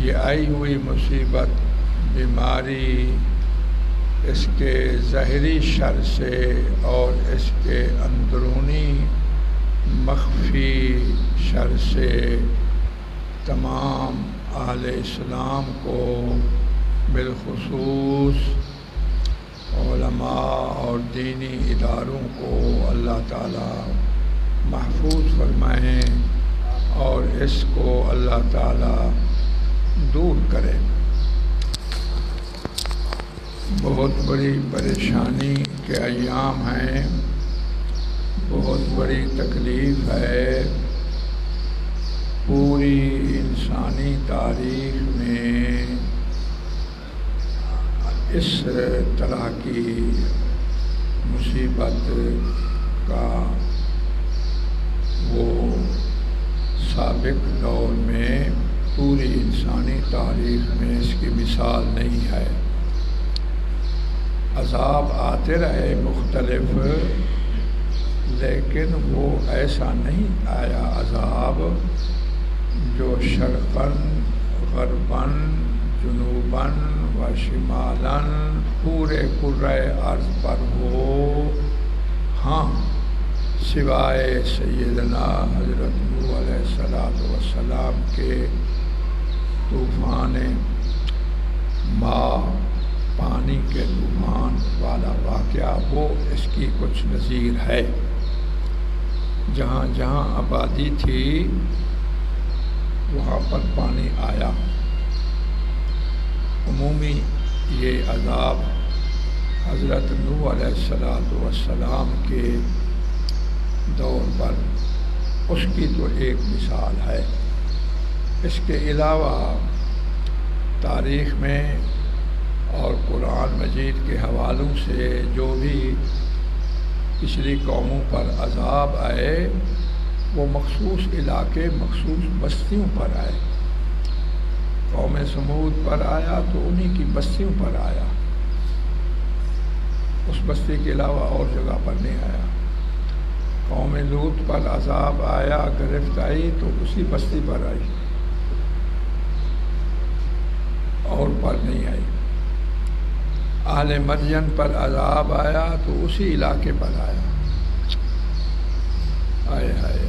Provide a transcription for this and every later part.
یہ آئی ہوئی مصیبت، بیماری، اس کے ظاہری شر سے اور اس کے اندرونی مخفی شر سے تمام اہل اسلام کو بالخصوص علماء اور دینی اداروں کو اللہ تعالیٰ محفوظ فرمائیں اور اس کو اللہ تعالیٰ دور کرے۔ بہت بڑی پریشانی کے ایام ہیں، بہت بڑی تکلیف ہے۔ پوری انسانی تاریخ میں اس طرح کی مصیبت کا وہ سابق دور میں پوری انسانی تاریخ میں اس کی مثال نہیں ہے۔ عذاب آتے رہے مختلف، لیکن وہ ایسا نہیں آیا عذاب جو شرقاً غرباً جنوباً و شمالاً پورے کرۂ ارض پر ہو، ہاں سوائے سیدنا حضرت نوح علیہ السلام کے طوفان ماء، پانی کے طوفان والا واقعہ، وہ اس کی کچھ نظیر ہے۔ جہاں جہاں آبادی تھی وہاں پر پانی آیا۔ عمومی یہ عذاب حضرت نوح علیہ السلام کے دور پر اس کی تو ایک مثال ہے۔ اس کے علاوہ تاریخ میں اور قرآن مجید کے حوالوں سے جو بھی پچھلی قوموں پر عذاب آئے وہ مخصوص علاقے، مخصوص بستیوں پر آئے۔ قوم سمود پر آیا تو انہی کی بستیوں پر آیا، اس بستی کے علاوہ اور جگہ پر نہیں آیا۔ قوم لوط پر عذاب آیا، گرفت آئی تو اسی بستی پر آئی اور پر نہیں آئی۔ اہل مدین پر عذاب آیا تو اسی علاقے پر آیا۔ آئے ہائے،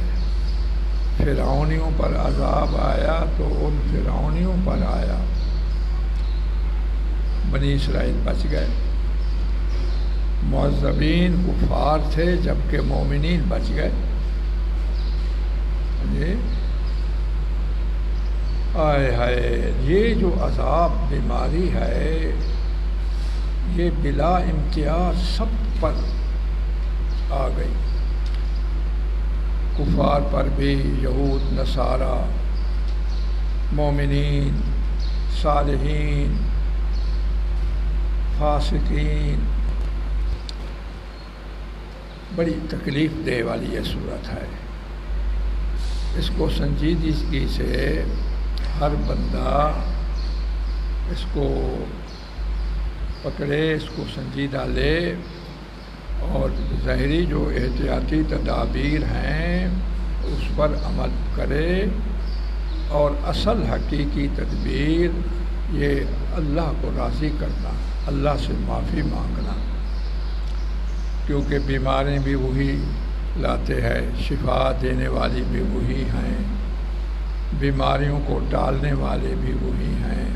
فرعونیوں پر عذاب آیا تو ان فرعونیوں پر آیا۔ بنی اسرائیل بچ گئے، معذبین کفار تھے جبکہ مومنین بچ گئے۔ آئے ہائے، یہ جو عذاب بیماری ہے یہ بلا امتیاز سب پر آ گئی، کفار پر بھی، یہود نصارہ، مومنین، صالحین، فاسقین۔ بڑی تکلیف دہ والی یہ صورت ہے۔ اس کو سنجیدگی سے ہر بندہ اس کو پکڑے، اس کو سنجیدہ لے اور ظاہری جو احتیاطی تدابیر ہیں اس پر عمل کرے، اور اصل حقیقی تدبیر یہ اللہ کو راضی کرنا، اللہ سے معافی مانگنا، کیونکہ بیماری بھی وہی لاتے ہیں، شفا دینے والی بھی وہی ہیں، بیماریوں کو ٹالنے والے بھی وہی ہیں۔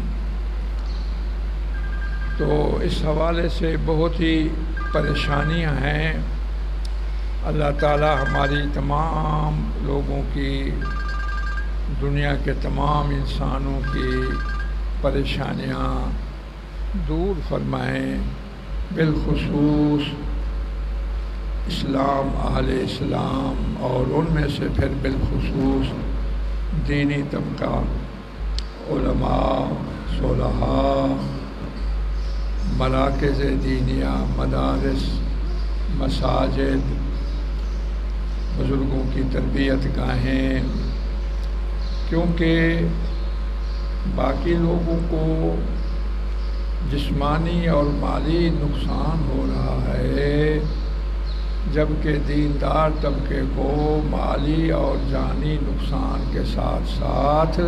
تو اس حوالے سے بہت ہی پریشانیاں ہیں۔ اللہ تعالی ہماری تمام لوگوں کی، دنیا کے تمام انسانوں کی پریشانیاں دور فرمائیں، بالخصوص اسلام، اہل اسلام، اور ان میں سے پھر بالخصوص دینی طبقہ، علماء، صلحاء، مراکز دینیہ، مدارس، مساجد، بزرگوں کی تربیت گاہیں، کیونکہ باقی لوگوں کو جسمانی اور مالی نقصان ہو رہا ہے، جبکہ دیندار طبقے کو مالی اور جانی نقصان کے ساتھ ساتھ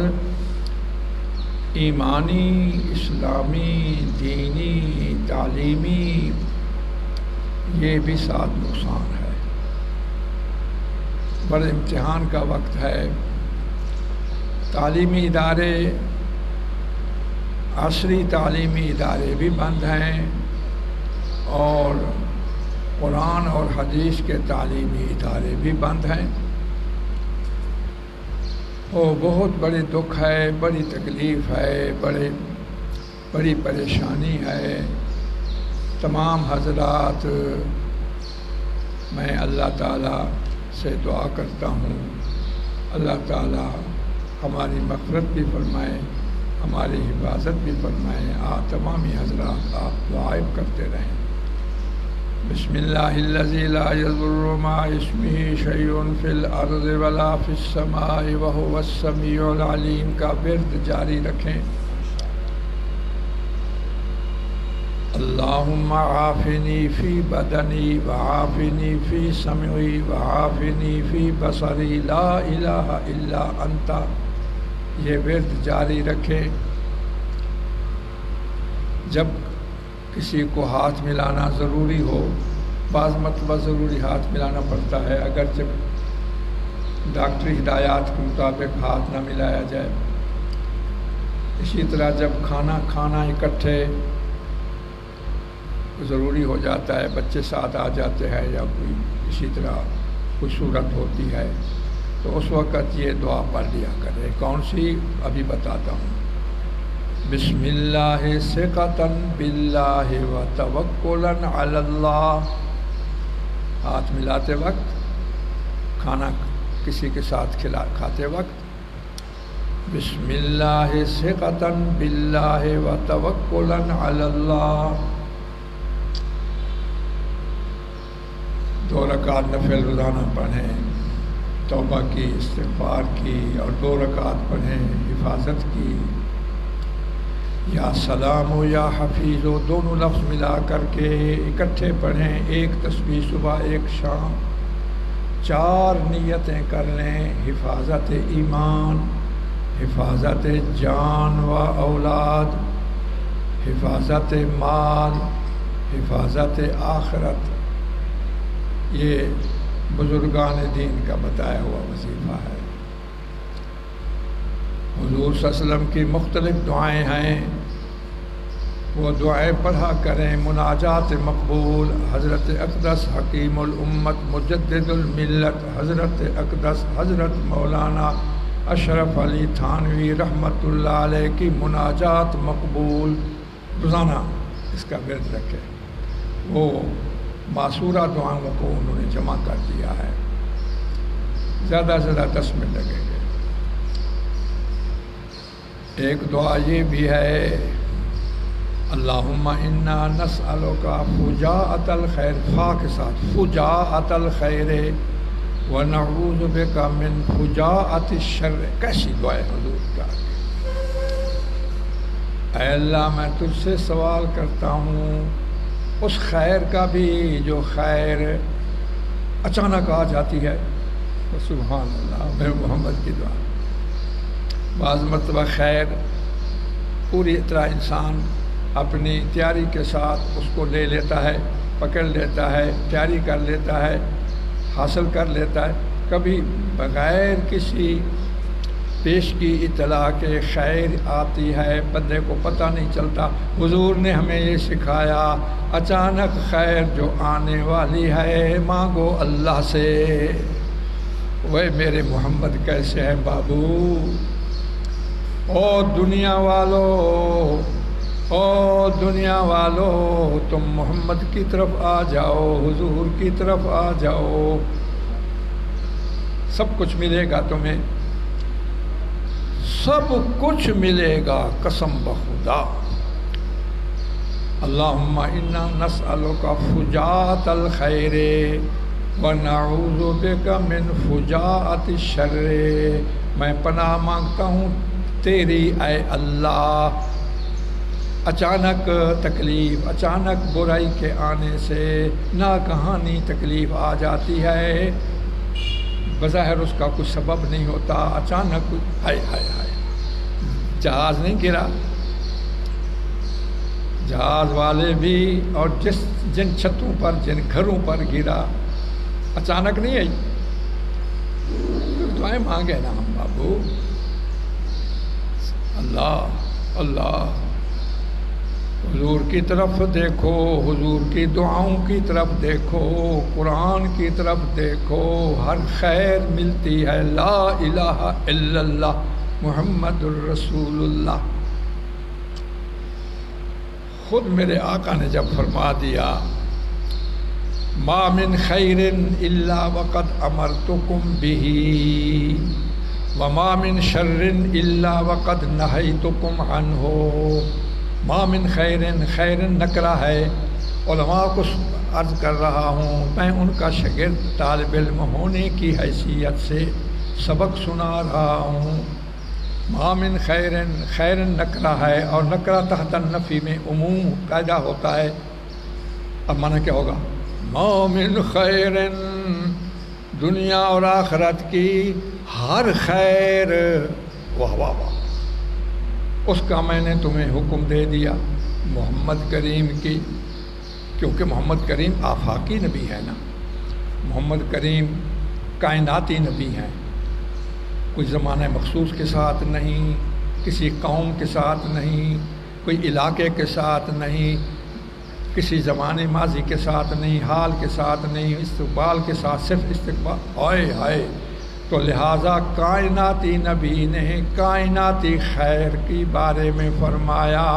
ایمانی، اسلامی، دینی، تعلیمی، یہ بھی ساتھ نقصان ہے۔ بڑے امتحان کا وقت ہے، تعلیمی ادارے، عصری تعلیمی ادارے بھی بند ہیں، اور قرآن اور حدیث کے تعلیمی ادارے بھی بند ہیں۔ وہ بہت بڑی دکھ ہے، بڑی تکلیف ہے، بڑی پریشانی ہے۔ تمام حضرات، میں اللہ تعالیٰ سے دعا کرتا ہوں، اللہ تعالیٰ ہماری مغفرت بھی فرمائے، ہماری حفاظت بھی فرمائے۔ تمامی حضرات آپ دعائیں کرتے رہیں۔ بسم اللہ الذی لا یضر مع اسمہ شیء فی الارض ولا فی السماء وہو السمیع العلیم کا ورد جاری رکھیں۔ اللہم عافنی فی بدنی وعافنی فی سمعی وعافنی فی بصری لا الہ الا انت، یہ ورد جاری رکھیں۔ جب کسی کو ہاتھ ملانا ضروری ہو، بعض مرتبہ ضروری ہاتھ ملانا پڑتا ہے، اگرچہ ڈاکٹری ہدایات کے مطابق ہاتھ نہ ملایا جائے۔ اسی طرح جب کھانا اکٹھے ضروری ہو جاتا ہے، بچے ساتھ آ جاتے ہیں یا کوئی اسی طرح کوئی صورت ہوتی ہے، تو اس وقت یہ دعا پڑھ لیا کرے۔ کون سی؟ ابھی بتاتا ہوں۔ بسم اللہ ثقۃ باللہ و توکلا علی اللہ، ہاتھ ملاتے وقت، کھانا کسی کے ساتھ کھاتے وقت، بسم اللہ ثقۃ باللہ و توکلا علی اللہ۔ 2 رکعت نفل روزانہ پڑھیں، توبہ کی، استغفار کی، اور 2 رکعت پڑھیں حفاظت کی۔ یا سلام و یا حفیظ و دونوں لفظ ملا کر کے اکٹھے پڑھیں، 1 تسبیح صبح 1 شام، 4 نیتیں کر لیں، حفاظت ایمان، حفاظت جان و اولاد، حفاظت مال، حفاظت آخرت۔ یہ بزرگان دین کا بتایا ہوا وظیفہ ہے۔ حضور صلی اللہ علیہ وسلم کی مختلف دعائیں ہیں، وہ دعائیں پڑھا کریں۔ مناجات مقبول، حضرت اقدس حکیم الامت مجدد الملت حضرت اقدس حضرت مولانا اشرف علی تھانوی رحمۃ اللہ علیہ کی مناجات مقبول، روزانہ اس کا ورد رکھے۔ وہ معصورہ دعاؤں کو انہوں نے جمع کر دیا ہے، زیادہ سے زیادہ 10 منٹ لگیں گے۔ ایک دعا یہ بھی ہے، اللہم انا نسألک فجاءۃ الخیر، فا کے ساتھ، فجاءۃ الخیر ونعوذ بک من فجاءۃ الشر۔ کیسی دعا ہے حضور کا! اے اللہ، میں تجھ سے سوال کرتا ہوں اس خیر کا بھی جو خیر اچانک آ جاتی ہے۔ سبحان اللہ، میں محمد کی دعا۔ بعض مرتبہ خیر پوری طرح انسان اپنی تیاری کے ساتھ اس کو لے لیتا ہے، پکڑ لیتا ہے، تیاری کر لیتا ہے، حاصل کر لیتا ہے۔ کبھی بغیر کسی پیش کی اطلاع کے خیر آتی ہے، بندے کو پتہ نہیں چلتا۔ حضور نے ہمیں یہ سکھایا، اچانک خیر جو آنے والی ہے مانگو اللہ سے۔ وہ میرے محمد کیسے ہیں بابو؟ او دنیا والو، تم محمد کی طرف آ جاؤ، حضور کی طرف آ جاؤ، سب کچھ ملے گا تمہیں، سب کچھ ملے گا قسم بخدا۔ اللہم انا نسألک فجاءۃ الخیر ونعوذ بک من فجاءۃ الشر۔ میں پناہ مانگتا ہوں تیری اے اللہ، اچانک تکلیف، اچانک برائی کے آنے سے ناگہانی تکلیف آ جاتی ہے، بظاہر اس کا کچھ سبب نہیں ہوتا، اچانک ہائے ہائے ہائے جہاز نہیں گرا، جہاز والے بھی، اور جن چھتوں پر جن گھروں پر گرا اچانک نہیں آئی، دعائیں مانگے نا ہم بابو۔ اللہ اللہ، حضور کی طرف دیکھو، حضور کی دعاؤں کی طرف دیکھو، قرآن کی طرف دیکھو، ہر خیر ملتی ہے۔ لا الہ الا اللہ محمد الرسول اللہ۔ خود میرے آقا نے جب فرما دیا ما من خیر الا وقد امرتکم بہ وما من شر الا وقد نہیتکم عنہ۔ ما من خیر، خیر نکرہ ہے، علماء کو عرض کر رہا ہوں، میں ان کا شاگرد طالب علم ہونے کی حیثیت سے سبق سنا رہا ہوں۔ ما من خیر، خیر نکرہ ہے، اور نکرہ تحت النفی میں عموم قاعدہ ہوتا ہے۔ اب معنی کیا ہوگا؟ ما من خیر، دنیا اور آخرت کی ہر خیر، واہ واہ واہ، اس کا میں نے تمہیں حکم دے دیا۔ محمد کریم کی، کیونکہ محمد کریم آفاقی نبی ہے نا، محمد کریم کائناتی نبی ہیں، کوئی زمانہ مخصوص کے ساتھ نہیں، کسی قوم کے ساتھ نہیں، کوئی علاقے کے ساتھ نہیں، کسی زمانے ماضی کے ساتھ نہیں، حال کے ساتھ نہیں، استقبال کے ساتھ، صرف استقبال۔ ہائے ہائے، تو لہٰذا کائناتی نبی نے کائناتی خیر کے بارے میں فرمایا،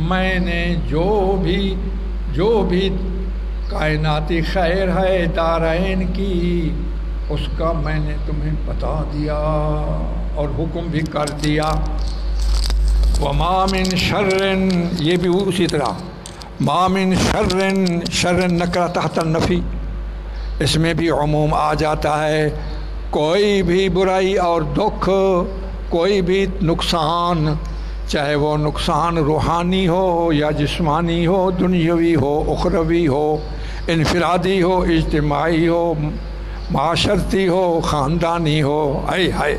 میں نے جو بھی کائناتی خیر ہے دارین کی، اس کا میں نے تمہیں بتا دیا اور حکم بھی کر دیا۔ وما من شر، یہ بھی اسی طرح، ما من شر، شر نکرہ تحت النفی، اس میں بھی عموم آ جاتا ہے۔ کوئی بھی برائی اور دکھ، کوئی بھی نقصان، چاہے وہ نقصان روحانی ہو یا جسمانی ہو، دنیاوی ہو، اخروی ہو، انفرادی ہو، اجتماعی ہو، معاشرتی ہو، خاندانی ہو، ہائے ہائے،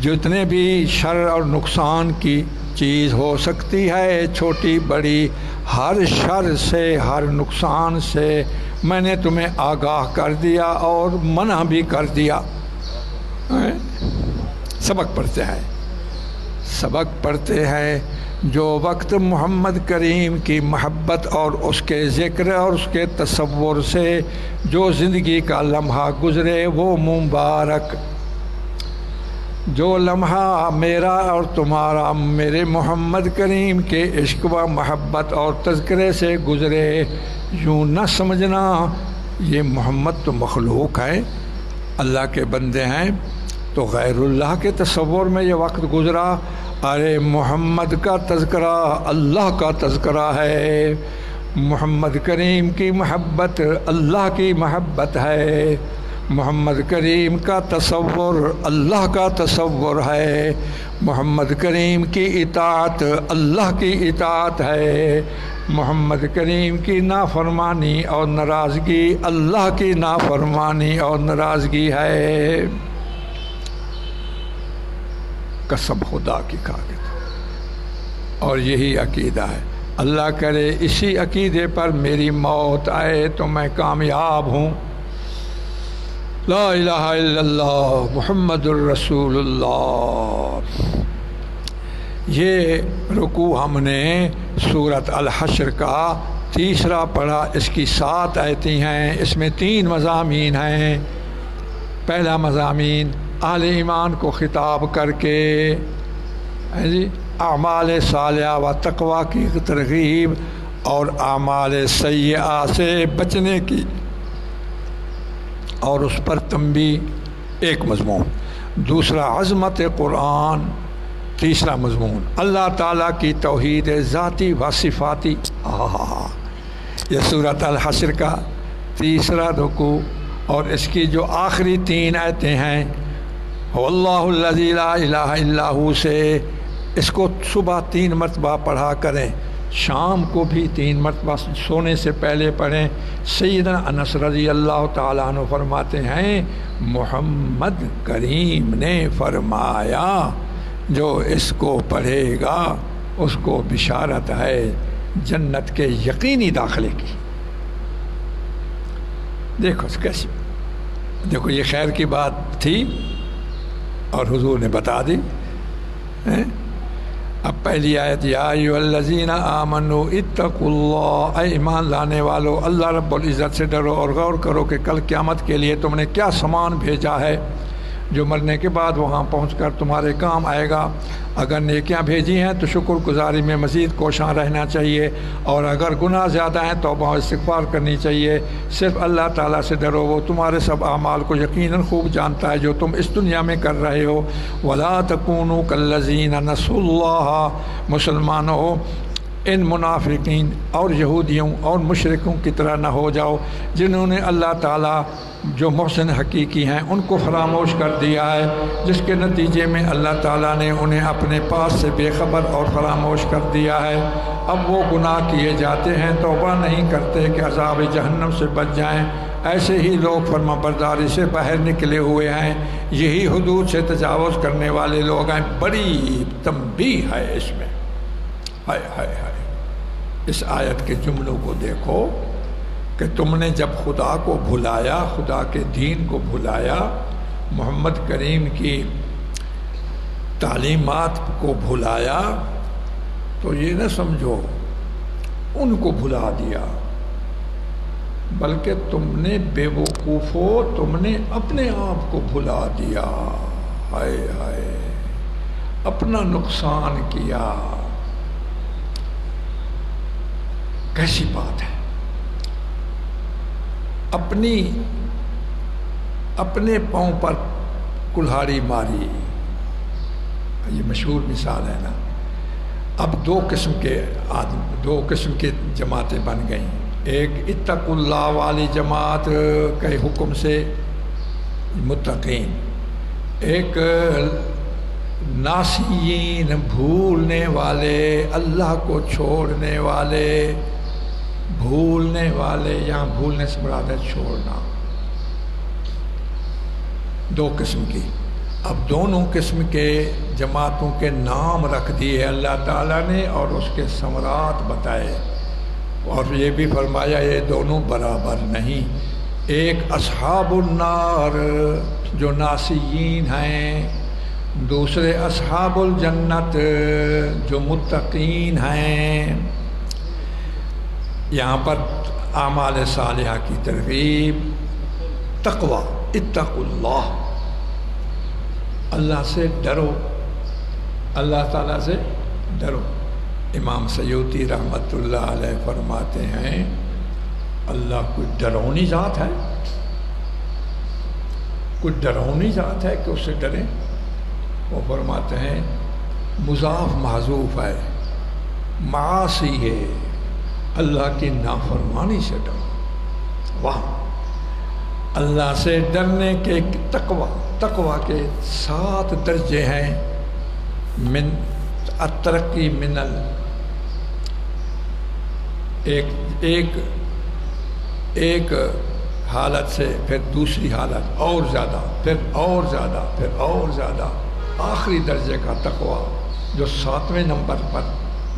جتنے بھی شر اور نقصان کی چیز ہو سکتی ہے، چھوٹی بڑی، ہر شر سے، ہر نقصان سے میں نے تمہیں آگاہ کر دیا اور منع بھی کر دیا۔ سبق پڑھتے ہیں جو وقت محمد کریم کی محبت اور اس کے ذکر اور اس کے تصور سے جو زندگی کا لمحہ گزرے، وہ مبارک جو لمحہ میرا اور تمہارا میرے محمد کریم کے عشق و محبت اور تذکرے سے گزرے، یوں نہ سمجھنا یہ محمد تو مخلوق ہے، اللہ کے بندے ہیں، تو غیر اللہ کے تصور میں یہ وقت گزرا۔ ارے محمد کا تذکرہ اللہ کا تذکرہ ہے، محمد کریم کی محبت اللہ کی محبت ہے، محمد کریم کا تصور اللہ کا تصور ہے، محمد کریم کی اطاعت اللہ کی اطاعت ہے، محمد کریم کی نافرمانی اور ناراضگی اللہ کی نافرمانی اور ناراضگی ہے۔ قسم خدا کی کھا کے، اور یہی عقیدہ ہے۔ اللہ کرے اسی عقیدے پر میری موت آئے تو میں کامیاب ہوں۔ لا الہ الا اللہ محمد الرسول اللہ۔ یہ رکوع ہم نے سورۃ الحشر کا تیسرا پڑھا، اس کی 7 آیتیں ہیں، اس میں 3 مضامین ہیں۔ پہلا مضامین اہل ایمان کو خطاب کر کے اعمال صالحہ و تقوی کی ترغیب اور اعمال سیئہ سے بچنے کی، اور اس پر تنبیہ، ایک مضمون۔ دوسرا عظمت قرآن، تیسرا مضمون اللہ تعالیٰ کی توحید ذاتی و صفاتی۔ یہ سورۃ الحشر کا تیسرا رکوع اور اس کی جو آخری 3 آیتیں ہیں، واللہ الذی لا الہ الا ہو سے، اس کو صبح 3 مرتبہ پڑھا کریں، شام کو بھی 3 مرتبہ سونے سے پہلے پڑھیں۔ سیدنا انس رضی اللہ تعالیٰ عنہ فرماتے ہیں محمد کریم نے فرمایا جو اس کو پڑھے گا اس کو بشارت ہے جنت کے یقینی داخلے کی۔ دیکھو کیسی، دیکھو یہ خیر کی بات تھی اور حضور نے بتا دی۔ اب پہلی آیت، یا ایھا الذین آمنوا اتقوا اللہ، اے ایمان لانے والو اللہ رب العزت سے ڈرو اور غور کرو کہ کل قیامت کے لیے تم نے کیا سامان بھیجا ہے جو مرنے کے بعد وہاں پہنچ کر تمہارے کام آئے گا۔ اگر نیکیاں بھیجی ہیں تو شکر گزاری میں مزید کوشاں رہنا چاہیے، اور اگر گناہ زیادہ ہیں توبہ و استغفار کرنی چاہیے۔ صرف اللہ تعالیٰ سے ڈرو، وہ تمہارے سب اعمال کو یقیناً خوب جانتا ہے جو تم اس دنیا میں کر رہے ہو۔ وَلَا تَكُونُوا كَالَّذِينَ نَسُوا اللَّهَ، مسلمانوں ان منافقین اور یہودیوں اور مشرکوں کی طرح نہ ہو جاؤ جنہوں نے اللہ تعالیٰ جو محسن حقیقی ہیں ان کو فراموش کر دیا ہے، جس کے نتیجے میں اللہ تعالیٰ نے انہیں اپنے پاس سے بے خبر اور فراموش کر دیا ہے۔ اب وہ گناہ کیے جاتے ہیں، توبہ نہیں کرتے کہ عذاب جہنم سے بچ جائیں۔ ایسے ہی لوگ فرما برداری سے باہر نکلے ہوئے ہیں، یہی حدود سے تجاوز کرنے والے لوگ ہیں۔ بڑی تنبیہ ہے اس میں، ہائے ہائے ہائے۔ اس آیت کے جملوں کو دیکھو کہ تم نے جب خدا کو بھلایا، خدا کے دین کو بھلایا، محمد کریم کی تعلیمات کو بھلایا، تو یہ نہ سمجھو ان کو بھلا دیا، بلکہ تم نے بے وقوفو تم نے اپنے آپ کو بھلا دیا۔ ہائے ہائے، اپنا نقصان کیا۔ کیسی بات ہے، اپنے پاؤں پر کلہاڑی ماری۔ یہ مشہور مثال ہے نا۔ اب دو قسم کے جماعتیں بن گئیں، ایک اتقوا اللہ والی جماعت کے حکم سے متقین، ایک ناسیین بھولنے والے، اللہ کو چھوڑنے والے، بھولنے والے، یہاں بھولنے سے مراد ہے چھوڑنا۔ دو قسم کی۔ اب دونوں قسم کے جماعتوں کے نام رکھ دیے اللہ تعالیٰ نے اور اس کے ثمرات بتائے، اور یہ بھی فرمایا یہ دونوں برابر نہیں۔ ایک اصحاب النار جو ناسیین ہیں، دوسرے اصحاب الجنت جو متقین ہیں۔ یہاں پر اعمال صالحہ کی ترغیب، تقوی، اتقوا اللہ، اللہ سے ڈرو، اللہ تعالیٰ سے ڈرو۔ امام سیوطی رحمۃ اللہ علیہ فرماتے ہیں اللہ کوئی ڈرونی ذات ہے؟ کوئی ڈرونی ذات ہے کہ اس سے ڈریں؟ وہ فرماتے ہیں مضاف محذوف ہے، معاصی ہے، اللہ کی نافرمانی سے ڈرو۔ واہ، اللہ سے ڈرنے کے تقوی کے 7 درجے ہیں۔ من الترقی من ایک حالت سے پھر دوسری حالت اور زیادہ، پھر اور زیادہ، پھر اور زیادہ، آخری درجے کا تقوی جو 7ویں نمبر پر،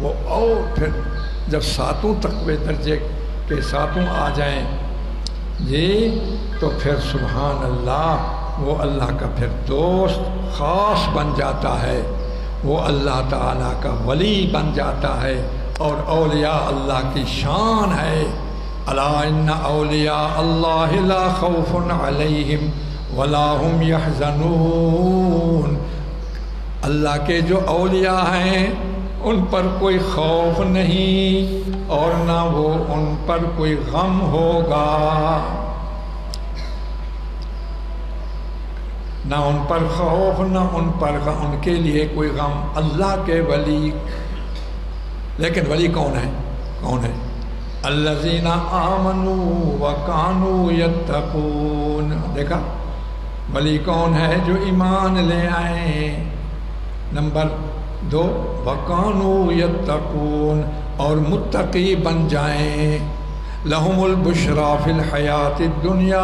وہ اور پھر جب 7 تقوی درجے کے 7 آ جائیں جی، تو پھر سبحان اللہ وہ اللہ کا پھر دوست خاص بن جاتا ہے، وہ اللہ تعالیٰ کا ولی بن جاتا ہے، اور اولیاء اللہ کی شان ہے۔ الا ان اولیاء اللہ لا خوف علیہم ولا هم يحزنون، اللہ کے جو اولیاء ہیں ان پر کوئی خوف نہیں اور نہ وہ ان پر کوئی غم ہوگا، نہ ان پر خوف نہ ان پر غم، ان کے لیے کوئی غم۔ اللہ کے ولی، لیکن ولی کون ہے؟ کون ہے؟ الذین آمنوا وکانوا یتقون۔ دیکھا ولی کون ہے؟ جو ایمان لے آئیں۔ نمبر 2 وکانوا یتقون، اور متقی بن جائیں۔ لہم البشرا فی الحیات الدنیا،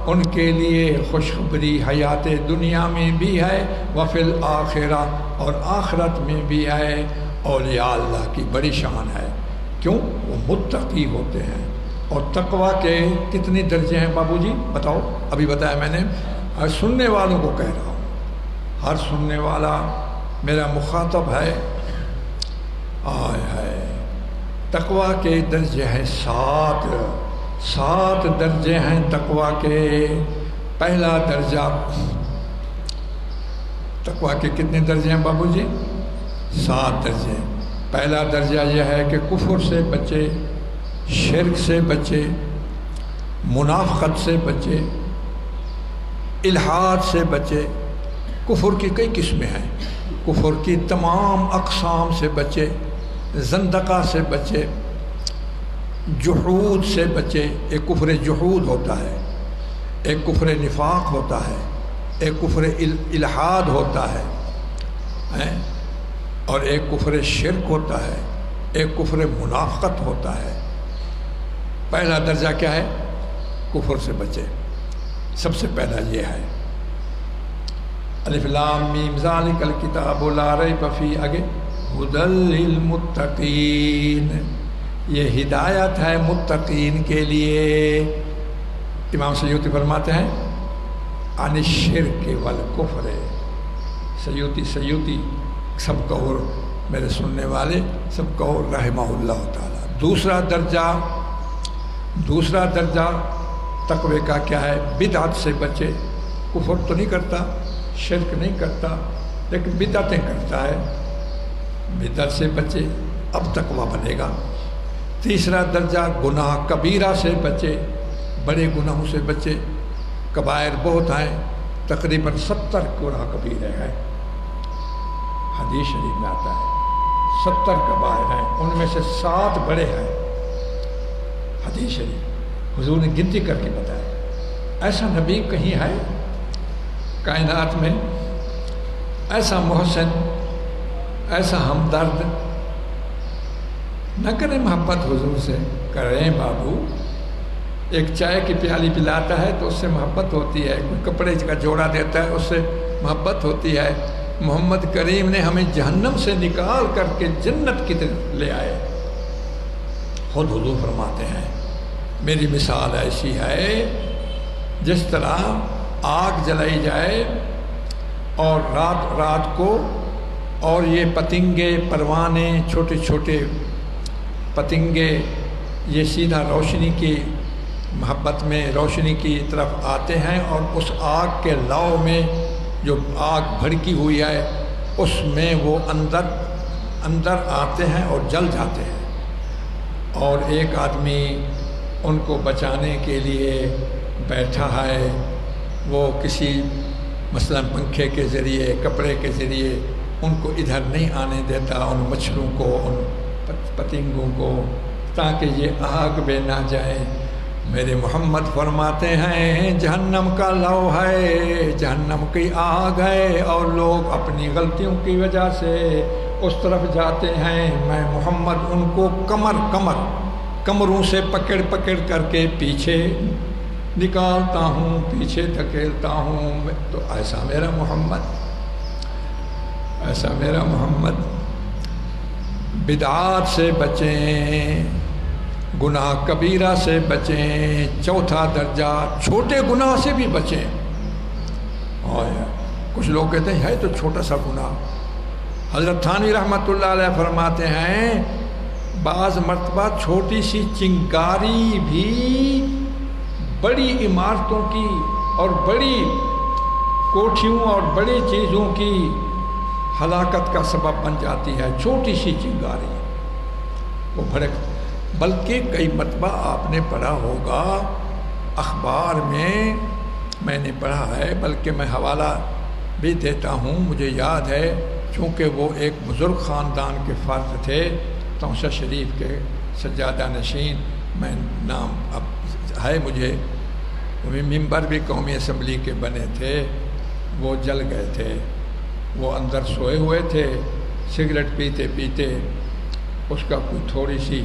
ان کے لیے خوشخبری حیات دنیا میں بھی ہے، وفی الآخرہ، اور آخرت میں بھی ہے۔ اولیاء اللہ کی بڑی شان ہے، کیوں؟ وہ متقی ہوتے ہیں۔ اور تقوی کے کتنے درجے ہیں بابو جی بتاؤ؟ ابھی بتایا میں نے، ہر سننے والوں کو کہہ رہا ہوں، ہر سننے والا میرا مخاطب ہے۔ آئے ہے تقوی کے درجے ہیں 7 درجے ہیں تقوی کے۔ پہلا درجہ، تقوی کے کتنے درجے ہیں بابو جی؟ 7 درجے۔ پہلا درجہ یہ ہے کہ کفر سے بچے، شرک سے بچے، منافقت سے بچے، الحاد سے بچے۔ کفر کی کئی قسمیں ہیں، کفر کی تمام اقسام سے بچے، زندقہ سے بچے، جحود سے بچے۔ ایک کفر جحود ہوتا ہے، ایک کفر نفاق ہوتا ہے، ایک کفر الحاد ہوتا ہے، اور ایک کفر شرک ہوتا ہے، ایک کفر منافقت ہوتا ہے۔ پہلا درجہ کیا ہے؟ کفر سے بچے، سب سے پہلا یہ ہے۔ الف لام میم ذالک الکتاب لا ریب فیہ، آگے ھدی للمتقین، یہ ہدایت ہے متقین کے لیے۔ امام سیوطی فرماتے ہیں عن الشرک والکفر، سیوطی سب کہو، میرے سننے والے سب کہو رحمہ اللہ تعالی۔ دوسرا درجہ تقوی کا کیا ہے؟ بدعت سے بچے، کفر تو نہیں کرتا، شرک نہیں کرتا، لیکن بدعتیں کرتا ہے، بدعت سے بچے، اب تقوی بنے گا۔ تیسرا درجہ گناہ کبیرہ سے بچے، بڑے گناہوں سے بچے، کبائر بہت ہیں، تقریباً 70 گناہ کبیرے ہیں، حدیث شریف میں آتا ہے 70 کبائر ہیں، ان میں سے 7 بڑے ہیں، حدیث شریف حضور نے گنتی کر کے بتایا۔ ایسا نبی کہیں ہے کائنات میں، ایسا محسن، ایسا ہمدرد؟ نہ کریں محبت حضور سے، کریں بابو۔ ایک چائے کی پیالی پلاتا ہے تو اس سے محبت ہوتی ہے، کوئی کپڑے کا جوڑا دیتا ہے اس سے محبت ہوتی ہے۔ محمد کریم نے ہمیں جہنم سے نکال کر کے جنت کی طرف لے آئے۔ خود حضور فرماتے ہیں میری مثال ایسی ہے جس طرح آگ جلائی جائے اور رات کو، اور یہ پتنگے، پروانے، چھوٹے چھوٹے پتنگے یہ سیدھا روشنی کی محبت میں روشنی کی طرف آتے ہیں، اور اس آگ کے لو میں جو آگ بھڑکی ہوئی ہے اس میں وہ اندر آتے ہیں اور جل جاتے ہیں، اور ایک آدمی ان کو بچانے کے لیے بیٹھا ہے، وہ کسی مثلا پنکھے کے ذریعے، کپڑے کے ذریعے ان کو ادھر نہیں آنے دیتا، ان مچھروں کو، ان پتنگوں کو، تاکہ یہ آگ میں نہ جائیں۔ میرے محمد فرماتے ہیں جہنم کا لو ہے، جہنم کی آگ ہے، اور لوگ اپنی غلطیوں کی وجہ سے اس طرف جاتے ہیں، میں محمد ان کو کمروں سے پکڑ کر کے پیچھے نکالتا ہوں، پیچھے دھکیلتا ہوں۔ تو ایسا میرا محمد۔ بدعات سے بچیں، گناہ کبیرہ سے بچیں۔ چوتھا درجہ چھوٹے گناہ سے بھی بچیں۔ اور کچھ لوگ کہتے ہیں ہے تو چھوٹا سا گناہ، حضرت تھانوی رحمۃ اللہ علیہ فرماتے ہیں بعض مرتبہ چھوٹی سی چنگاری بھی بڑی عمارتوں کی اور بڑی کوٹھیوں اور بڑی چیزوں کی ہلاکت کا سبب بن جاتی ہے۔ چھوٹی سی چنگاری وہ بھڑک، بلکہ کئی مرتبہ آپ نے پڑھا ہوگا اخبار میں نے پڑھا ہے، بلکہ میں حوالہ بھی دیتا ہوں، مجھے یاد ہے چونکہ وہ ایک بزرگ خاندان کے فرد تھے، توسہ شریف کے سجادہ نشین، میں نام اب ہے مجھے، ممبر بھی قومی اسمبلی کے بنے تھے، وہ جل گئے تھے، وہ اندر سوئے ہوئے تھے، سگریٹ پیتے پیتے اس کا کوئی تھوڑی سی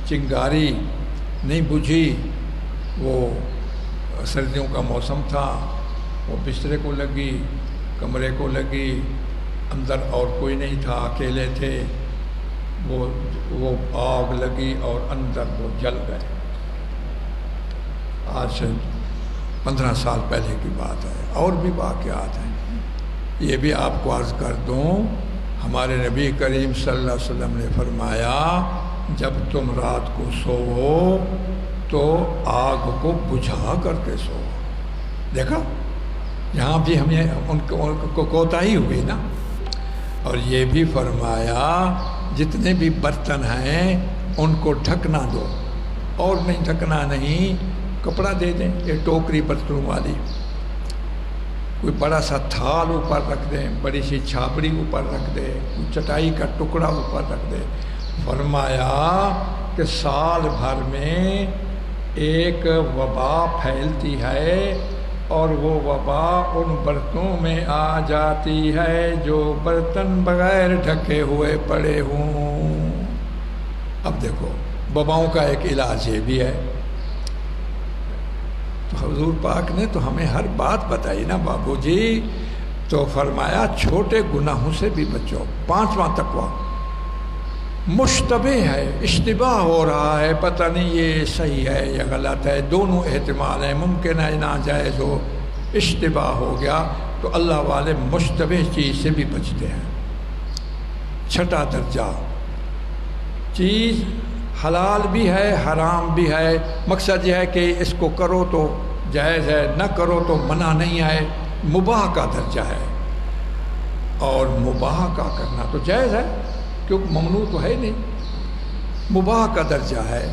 چنگاری نہیں بجھی، وہ سردیوں کا موسم تھا، وہ بسترے کو لگی، کمرے کو لگی، اندر اور کوئی نہیں تھا، اکیلے تھے، وہ آگ لگی اور اندر وہ جل گئے۔ آج سے 15 سال پہلے کی بات ہے، اور بھی واقعات ہیں۔ یہ بھی آپ کو عرض کر دوں، ہمارے نبی کریم صلی اللہ علیہ وسلم نے فرمایا جب تم رات کو سوو تو آگ کو بجھا کر کے سو۔ دیکھا یہاں بھی ہمیں ان کو کوتاہی ہوئی نا۔ اور یہ بھی فرمایا جتنے بھی برتن ہیں ان کو ڈھکنا دو، اور نہیں ڈھکنا نہیں، کپڑا دے دیں، یہ ٹوکری برتنوں والی، کوئی بڑا سا تھال اوپر رکھ دیں، بڑی سی چھاپڑی اوپر رکھ دیں، کوئی چٹائی کا ٹکڑا اوپر رکھ دیں۔ فرمایا کہ سال بھر میں ایک وبا پھیلتی ہے اور وہ وبا ان برتنوں میں آ جاتی ہے جو برتن بغیر ڈھکے ہوئے پڑے ہوں۔ اب دیکھو وباؤں کا ایک علاج یہ بھی ہے، تو حضور پاک نے تو ہمیں ہر بات بتائی نا بابو جی۔ تو فرمایا چھوٹے گناہوں سے بھی بچو۔ 5واں تقویٰ، مشتبہ ہے، اشتباہ ہو رہا ہے، پتہ نہیں یہ صحیح ہے یا غلط ہے، دونوں احتمال ہیں، ممکن ہے ناجائز ہو، اشتباہ ہو گیا تو اللہ والے مشتبہ چیز سے بھی بچتے ہیں۔ 6واں درجہ، چیز حلال بھی ہے حرام بھی ہے، مقصد یہ ہے کہ اس کو کرو تو جائز ہے، نہ کرو تو منع نہیں ہے، مباح کا درجہ ہے۔ اور مباح کا کرنا تو جائز ہے کیونکہ ممنوع تو ہے نہیں، مباح کا درجہ ہے۔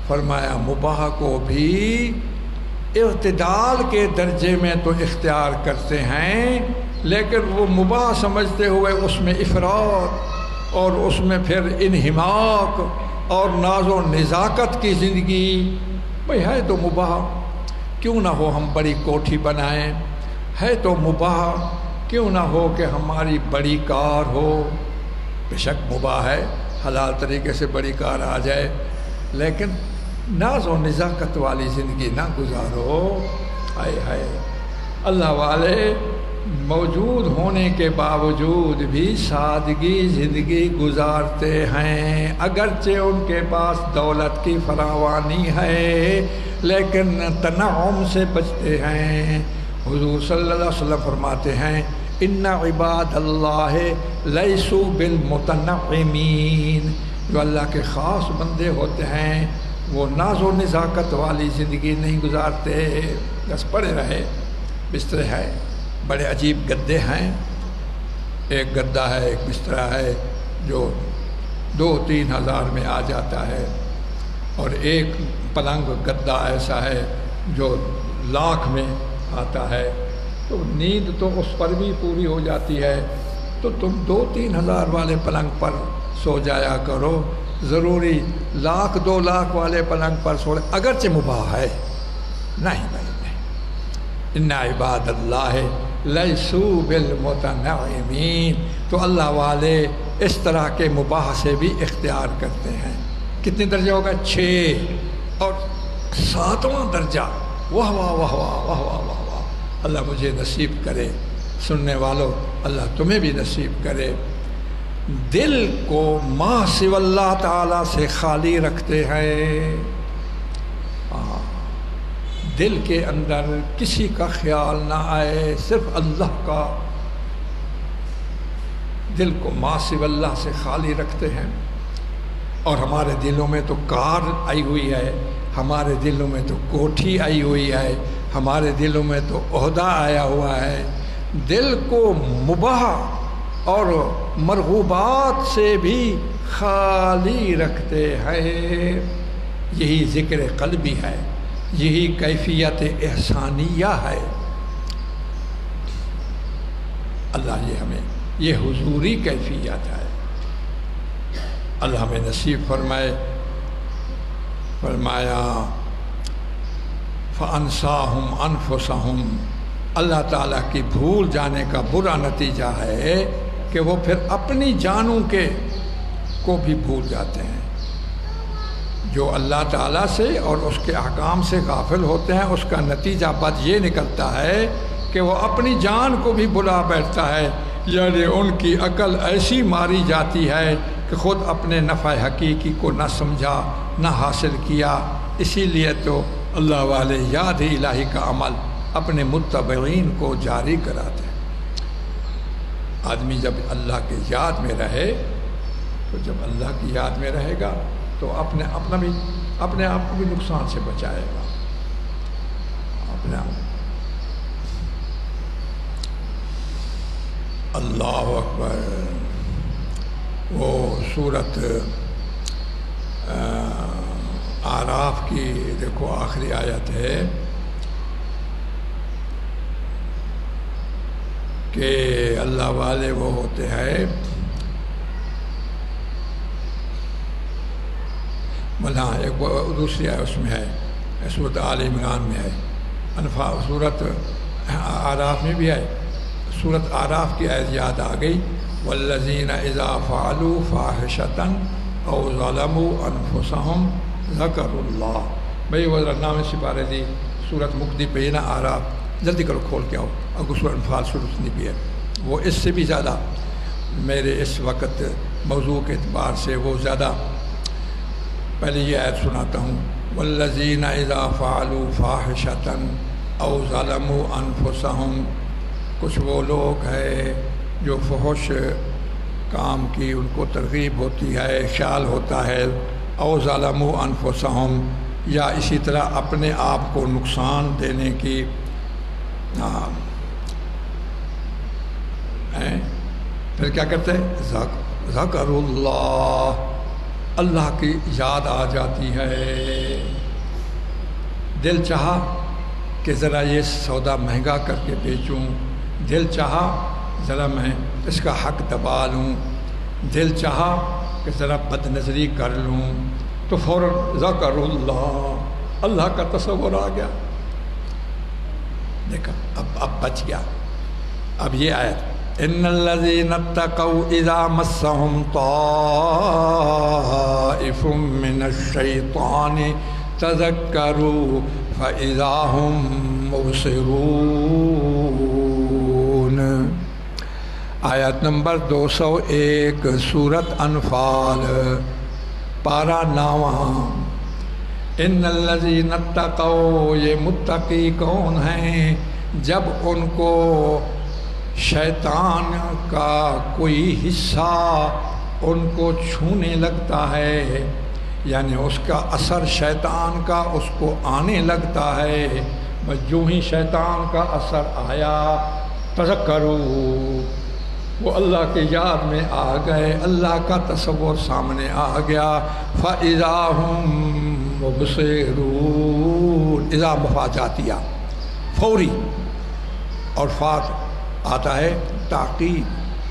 فرمایا مباح کو بھی اعتدال کے درجے میں تو اختیار کرتے ہیں، لیکن وہ مباح سمجھتے ہوئے اس میں افراط اور اس میں پھر انہماک اور ناز و نزاکت کی زندگی۔ بھئی ہے تو مباح، کیوں نہ ہو ہم بڑی کوٹھی بنائیں، ہے تو مباح، کیوں نہ ہو کہ ہماری بڑی کار ہو۔ بے شک مباح ہے، حلال طریقے سے بڑی کار آ جائے، لیکن ناز و نزاکت والی زندگی نہ گزارو۔ ہائے ہائے، اللہ والے موجود ہونے کے باوجود بھی سادگی زندگی گزارتے ہیں، اگرچہ ان کے پاس دولت کی فراوانی ہے لیکن تنعم سے بچتے ہیں۔ حضور صلی اللہ علیہ وسلم فرماتے ہیں ان عباد اللہ لیسوا بالمتنعمین، جو اللہ کے خاص بندے ہوتے ہیں وہ ناز و نزاکت والی زندگی نہیں گزارتے، بس پڑے رہے، بستر ہے، بڑے عجیب گدے ہیں، ایک گدا ہے، ایک بسترا ہے جو 2-3 ہزار میں آ جاتا ہے، اور ایک پلنگ گدا ایسا ہے جو 1,00,000 میں آتا ہے، تو نیند تو اس پر بھی پوری ہو جاتی ہے۔ تو تم 2-3 ہزار والے پلنگ پر سو جایا کرو، ضروری 1,00,000-2,00,000 والے پلنگ پر سو، اگرچہ مباح ہے، نہیں بھائی نہیں۔ ان عباد اللہ لیسوا بالمتنعمین، تو اللہ والے اس طرح کے مباح سے بھی اختیار کرتے ہیں۔ کتنے درجے ہوگا؟ 6، اور 7واں درجہ، واہ واہ واہ واہ واہ واہ واہ واہ، اللہ مجھے نصیب کرے، سننے والوں اللہ تمہیں بھی نصیب کرے۔ دل کو ما سوی اللہ تعالیٰ سے خالی رکھتے ہیں، دل کے اندر کسی کا خیال نہ آئے، صرف اللہ کا، دل کو ما سوی اللہ سے خالی رکھتے ہیں۔ اور ہمارے دلوں میں تو کار آئی ہوئی ہے، ہمارے دلوں میں تو کوٹھی آئی ہوئی ہے، ہمارے دلوں میں تو عہدہ آیا ہوا ہے۔ دل کو مباح اور مرغوبات سے بھی خالی رکھتے ہیں، یہی ذکر قلبی ہے، یہی کیفیت احسانیہ ہے۔ اللہ یہ ہمیں یہ حضوری کیفیت ہے، اللہ ہمیں نصیب فرمائے۔ فرمایا فَأَنْسَاهُمْ أَنفُسَهُمْ، اللہ تعالیٰ کی بھول جانے کا برا نتیجہ ہے کہ وہ پھر اپنی جانوں کو بھی بھول جاتے ہیں۔ جو اللہ تعالیٰ سے اور اس کے احکام سے غافل ہوتے ہیں اس کا نتیجہ بد یہ نکلتا ہے کہ وہ اپنی جان کو بھی بلا بیٹھتا ہے، یعنی ان کی عقل ایسی ماری جاتی ہے کہ خود اپنے نفع حقیقی کو نہ سمجھا نہ حاصل کیا۔ اسی لیے تو اللہ والے یاد الہی کا عمل اپنے متبعین کو جاری کراتے ہیں۔ آدمی جب اللہ کے یاد میں رہے تو جب اللہ کی یاد میں رہے گا تو اپنے آپ کو بھی نقصان سے بچائے گا اپنے آپ۔ اللہ اکبر۔ وہ سورت اعراف کی دیکھو آخری آیت ہے کہ اللہ والے وہ ہوتے ہیں، ملا ایک دوسری ہے اس میں ہے، سورت آل عمران میں ہے، سورت اعراف میں بھی ہے۔ سورت اعراف کی آیت یاد آ گئی، والذین اذا فعلوا فاحشۃ او ظلموا انفسهم ذکروا اللہ۔ بھائی وہ نام سپارے دی سورت مقدی پہ نا اعراف، جلدی کرو کھول کے آؤ، اگر سورت انفال شروع سنی بھی ہے، وہ اس سے بھی زیادہ میرے اس وقت موضوع کے اعتبار سے وہ زیادہ۔ پہلے یہ آیت سناتا ہوں، والذین اذا فعلوا فاحشۃ او ظلموا انفسهم۔ کچھ وہ لوگ ہیں جو فحش کام کی ان کو ترغیب ہوتی ہے، خیال ہوتا ہے، او ظلموا انفسهم، یا اسی طرح اپنے آپ کو نقصان دینے کی پھر کیا کرتے ہیں؟ ذکر اللہ، اللہ کی یاد آ جاتی ہے، دل چاہا کہ ذرا یہ سودا مہنگا کر کے بیچوں، دل چاہا ذرا میں اس کا حق دبا لوں، دل چاہا کہ ذرا بد نظری کر لوں، تو فوراً ذکر اللہ، اللہ کا تصور آ گیا۔ دیکھا اب بچ گیا۔ اب یہ آیت، ان الذین اتقوا اذا مسهم طائف من الشیطان تذکروا فاذا هم مبصرون۔ آیت نمبر 201 سورت انفال، پارہ 9۔ ان الذین اتقوا، یہ متقی کون ہیں؟ جب ان کو شیطان کا کوئی حصہ ان کو چھونے لگتا ہے، یعنی اس کا اثر شیطان کا اس کو آنے لگتا ہے، بس جو ہی شیطان کا اثر آیا تذکروا، وہ اللہ کے یاد میں آ گئے، اللہ کا تصور سامنے آ گیا، فَإِذَا هُمْ مبصرون۔ اذا مفاجاتیہ فوری، اور فات آتا ہے تاکید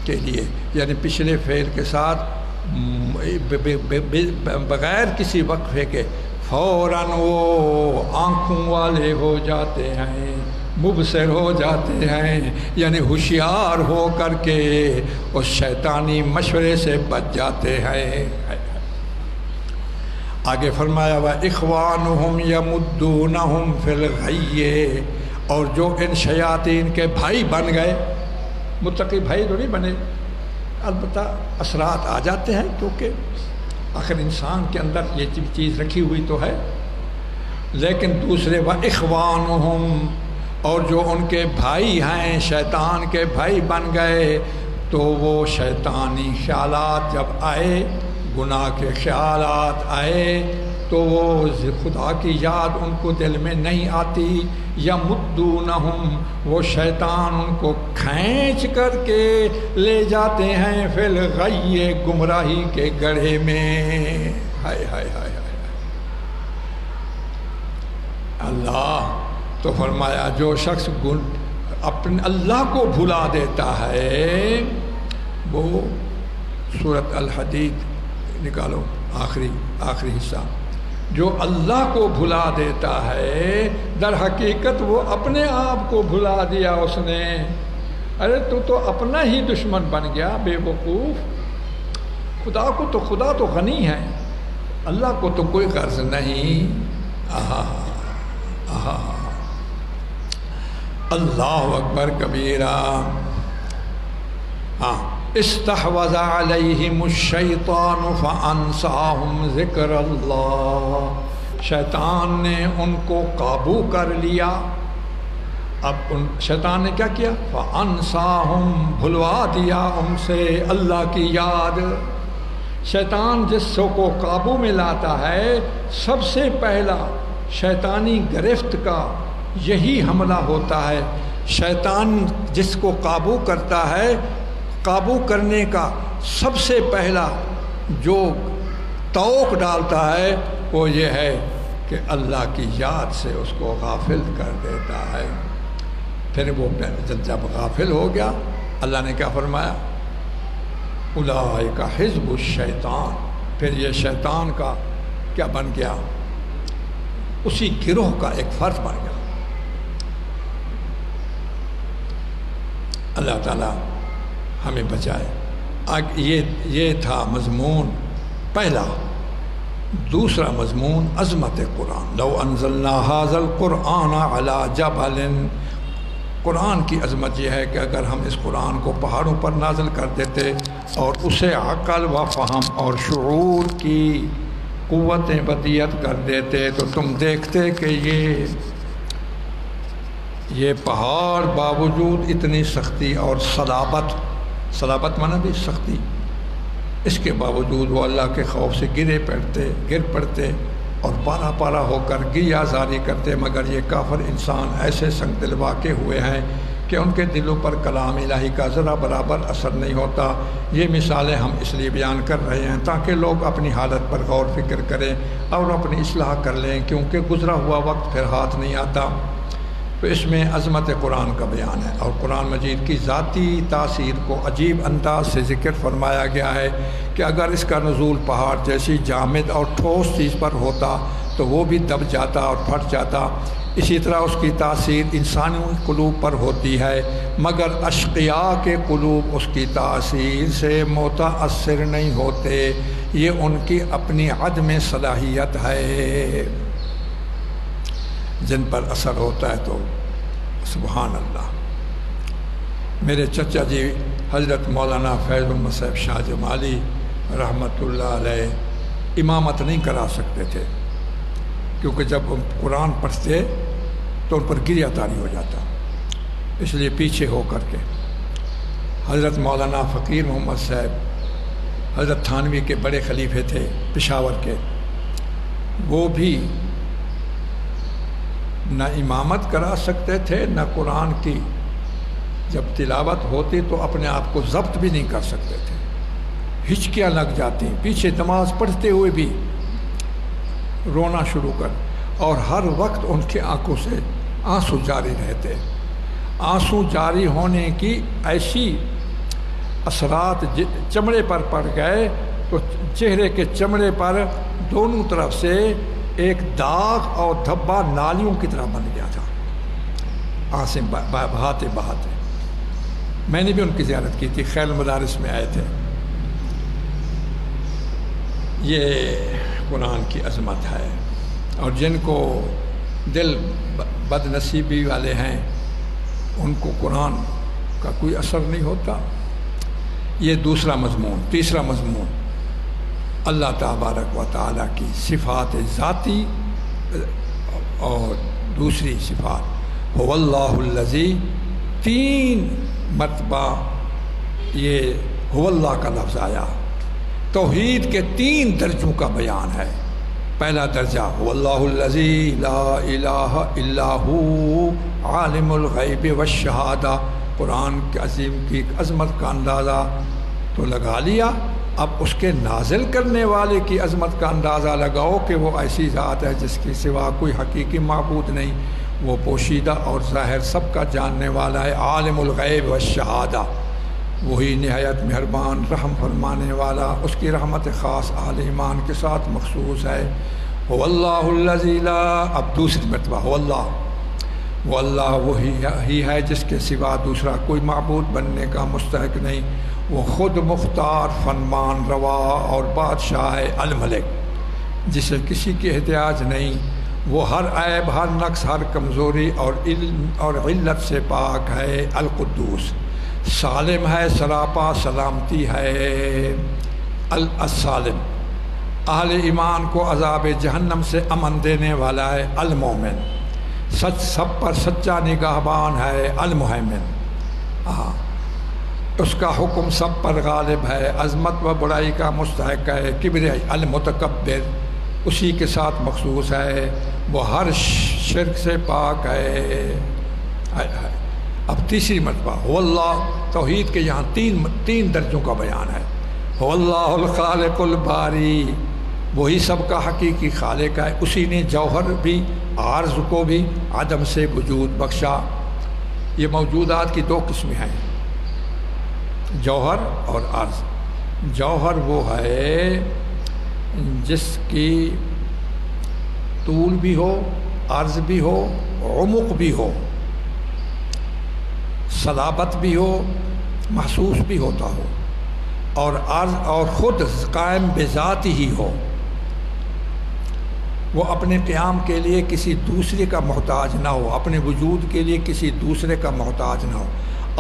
کے لیے، یعنی پچھلے فعل کے ساتھ بغیر کسی وقفے کے فوراً وہ آنکھوں والے ہو جاتے ہیں، مبصر ہو جاتے ہیں، یعنی ہوشیار ہو کر کے اس شیطانی مشورے سے بچ جاتے ہیں۔ آگے فرمایا وَإِخْوَانُهُمْ يَمُدُّونَهُمْ فِي الْغَيِّ، اور جو ان شیاطین کے بھائی بن گئے، متقی بھائی تو نہیں بنے، البتہ اثرات آ جاتے ہیں، کیونکہ آخر انسان کے اندر یہ چیز رکھی ہوئی تو ہے، لیکن دوسرے وَإِخْوَانُهُمْ، اور جو ان کے بھائی ہیں شیطان کے بھائی بن گئے، تو وہ شیطانی خیالات جب آئے، گناہ کے خیالات آئے، تو وہ خدا کی یاد ان کو دل میں نہیں آتی، یا مدونہم، وہ شیطان ان کو کھینچ کر کے لے جاتے ہیں فی الغی، گمراہی کے گڑھے میں۔ ہائے ہائے ہائے ہائے اللہ، تو فرمایا جو شخص اپنے اللہ کو بھلا دیتا ہے، وہ سورت الحدید نکالو آخری حصہ، جو اللہ کو بھلا دیتا ہے در حقیقت وہ اپنے آپ کو بھلا دیا اس نے۔ ارے تو اپنا ہی دشمن بن گیا بے وقوف۔ خدا تو غنی ہے، اللہ کو تو کوئی قرض نہیں. اللہ اکبر کبیرہ. ہاں، استحوذ علیہم الشیطان فانساہم ذکر اللہ. شیطان نے ان کو قابو کر لیا. اب شیطان نے کیا کیا؟ فانساہم، بھلوا دیا ان سے اللہ کی یاد. شیطان جس کو قابو میں لاتا ہے، سب سے پہلا شیطانی گرفت کا یہی حملہ ہوتا ہے. شیطان جس کو قابو کرتا ہے، قابو کرنے کا سب سے پہلا جو توق ڈالتا ہے وہ یہ ہے کہ اللہ کی یاد سے اس کو غافل کر دیتا ہے. پھر وہ جب غافل ہو گیا، اللہ نے کیا فرمایا؟ اولئک حزب الشیطان. پھر یہ شیطان کا کیا بن گیا؟ اسی گروہ کا ایک فرد بن گیا. اللہ تعالیٰ ہمیں بچائے. یہ تھا مضمون پہلا. دوسرا مضمون عظمت قرآن. لو انزلنا ھذا القرآن علی جبل. قرآن کی عظمت یہ ہے کہ اگر ہم اس قرآن کو پہاڑوں پر نازل کر دیتے اور اسے عقل و فہم اور شعور کی قوتیں بدیت کر دیتے، تو تم دیکھتے کہ یہ پہاڑ باوجود اتنی سختی اور صلابت مانا بھی سختی، اس کے باوجود وہ اللہ کے خوف سے گر پڑتے اور پارا پارا ہو کر گریہ زاری کرتے. مگر یہ کافر انسان ایسے سنگ دل واقع ہوئے ہیں کہ ان کے دلوں پر کلام الہی کا ذرا برابر اثر نہیں ہوتا. یہ مثالیں ہم اس لیے بیان کر رہے ہیں تاکہ لوگ اپنی حالت پر غور فکر کریں اور اپنی اصلاح کر لیں، کیونکہ گزرا ہوا وقت پھر ہاتھ نہیں آتا. تو اس میں عظمت قرآن کا بیان ہے، اور قرآن مجید کی ذاتی تاثیر کو عجیب انداز سے ذکر فرمایا گیا ہے کہ اگر اس کا نزول پہاڑ جیسی جامد اور ٹھوس چیز پر ہوتا تو وہ بھی دب جاتا اور پھٹ جاتا. اسی طرح اس کی تاثیر انسانی قلوب پر ہوتی ہے، مگر اشقیاء کے قلوب اس کی تاثیر سے متاثر نہیں ہوتے. یہ ان کی اپنی عدم صلاحیت ہے. جن پر اثر ہوتا ہے تو سبحان اللہ. میرے چچا جی حضرت مولانا فیض المسیح شاہ جمالی رحمۃ اللہ علیہ امامت نہیں کرا سکتے تھے، کیونکہ جب قرآن پڑھتے تو ان پر گریہ طاری ہو جاتا، اس لیے پیچھے ہو کر کے. حضرت مولانا فقیر محمد صاحب حضرت تھانوی کے بڑے خلیفے تھے پشاور کے، وہ بھی نہ امامت کرا سکتے تھے نہ قرآن کی جب تلاوت ہوتی تو اپنے آپ کو ضبط بھی نہیں کر سکتے تھے. ہچکیاں لگ جاتی، پیچھے نماز پڑھتے ہوئے بھی رونا شروع کر، اور ہر وقت ان کی آنکھوں سے آنسو جاری رہتے. آنسو جاری ہونے کی ایسی اثرات چمڑے پر پڑ گئے تو چہرے کے چمڑے پر دونوں طرف سے ایک داغ اور دھبا نالیوں کی طرح بن گیا تھا، آنسیں بہاتے بہاتے. میں نے بھی ان کی زیارت کی تھی، خیل مدارس میں آئے تھے. یہ قرآن کی عظمت ہے، اور جن کو دل بد نصیبی والے ہیں ان کو قرآن کا کوئی اثر نہیں ہوتا. یہ دوسرا مضمون. تیسرا مضمون اللہ تبارک و تعالیٰ کی صفات ذاتی اور دوسری صفات. هو اللہ الذی، 3 مرتبہ یہ هو اللہ کا لفظ آیا. توحید کے 3 درجوں کا بیان ہے. پہلا درجہ هو اللہ الذی لا الہ الا هو عالم الغیب والشہادہ. قرآن کے عظیم کی عظمت کا اندازہ تو لگا لیا، اب اس کے نازل کرنے والے کی عظمت کا اندازہ لگاؤ کہ وہ ایسی ذات ہے جس کے سوا کوئی حقیقی معبود نہیں. وہ پوشیدہ اور ظاہر سب کا جاننے والا ہے. عالم الغیب والشہادہ، وہی نہایت مہربان رحم فرمانے والا. اس کی رحمت خاص اہل ایمان کے ساتھ مخصوص ہے. هو اللہ الذی لا، اب دوسری مرتبہ هو اللہ. وہ اللہ وہی ہے جس کے سوا دوسرا کوئی معبود بننے کا مستحق نہیں. وہ خود مختار، فرمان روا اور بادشاہ ہے. الملک، جسے کسی کی احتیاج نہیں، وہ ہر عیب، ہر نقص، ہر کمزوری اور علم اور علت سے پاک ہے۔ القدوس سالم ہے، سراپا سلامتی ہے۔ السالم اہل ایمان کو عذاب جہنم سے امن دینے والا ہے۔ المومن سچ سب پر سچا نگہبان ہے۔ المہیمن اس کا حکم سب پر غالب ہے، عظمت و بڑائی کا مستحق ہے۔ کبریائی المتکبر اسی کے ساتھ مخصوص ہے، وہ ہر شرک سے پاک ہے۔ اب تیسری مرتبہ هو اللہ، توحید کے یہاں تین درجوں کا بیان ہے۔ هو اللہ الخالق الباری، وہی سب کا حقیقی خالق ہے، اسی نے جوہر بھی عارض کو بھی عدم سے وجود بخشا۔ یہ موجودات کی دو قسمیں ہیں، جوہر اور عرض۔ جوہر وہ ہے جس کی طول بھی ہو، عرض بھی ہو، عمق بھی ہو، صلابت بھی ہو، محسوس بھی ہوتا ہو، اور عرض اور خود قائم بذات ہی ہو، وہ اپنے قیام کے لیے کسی دوسرے کا محتاج نہ ہو، اپنے وجود کے لیے کسی دوسرے کا محتاج نہ ہو۔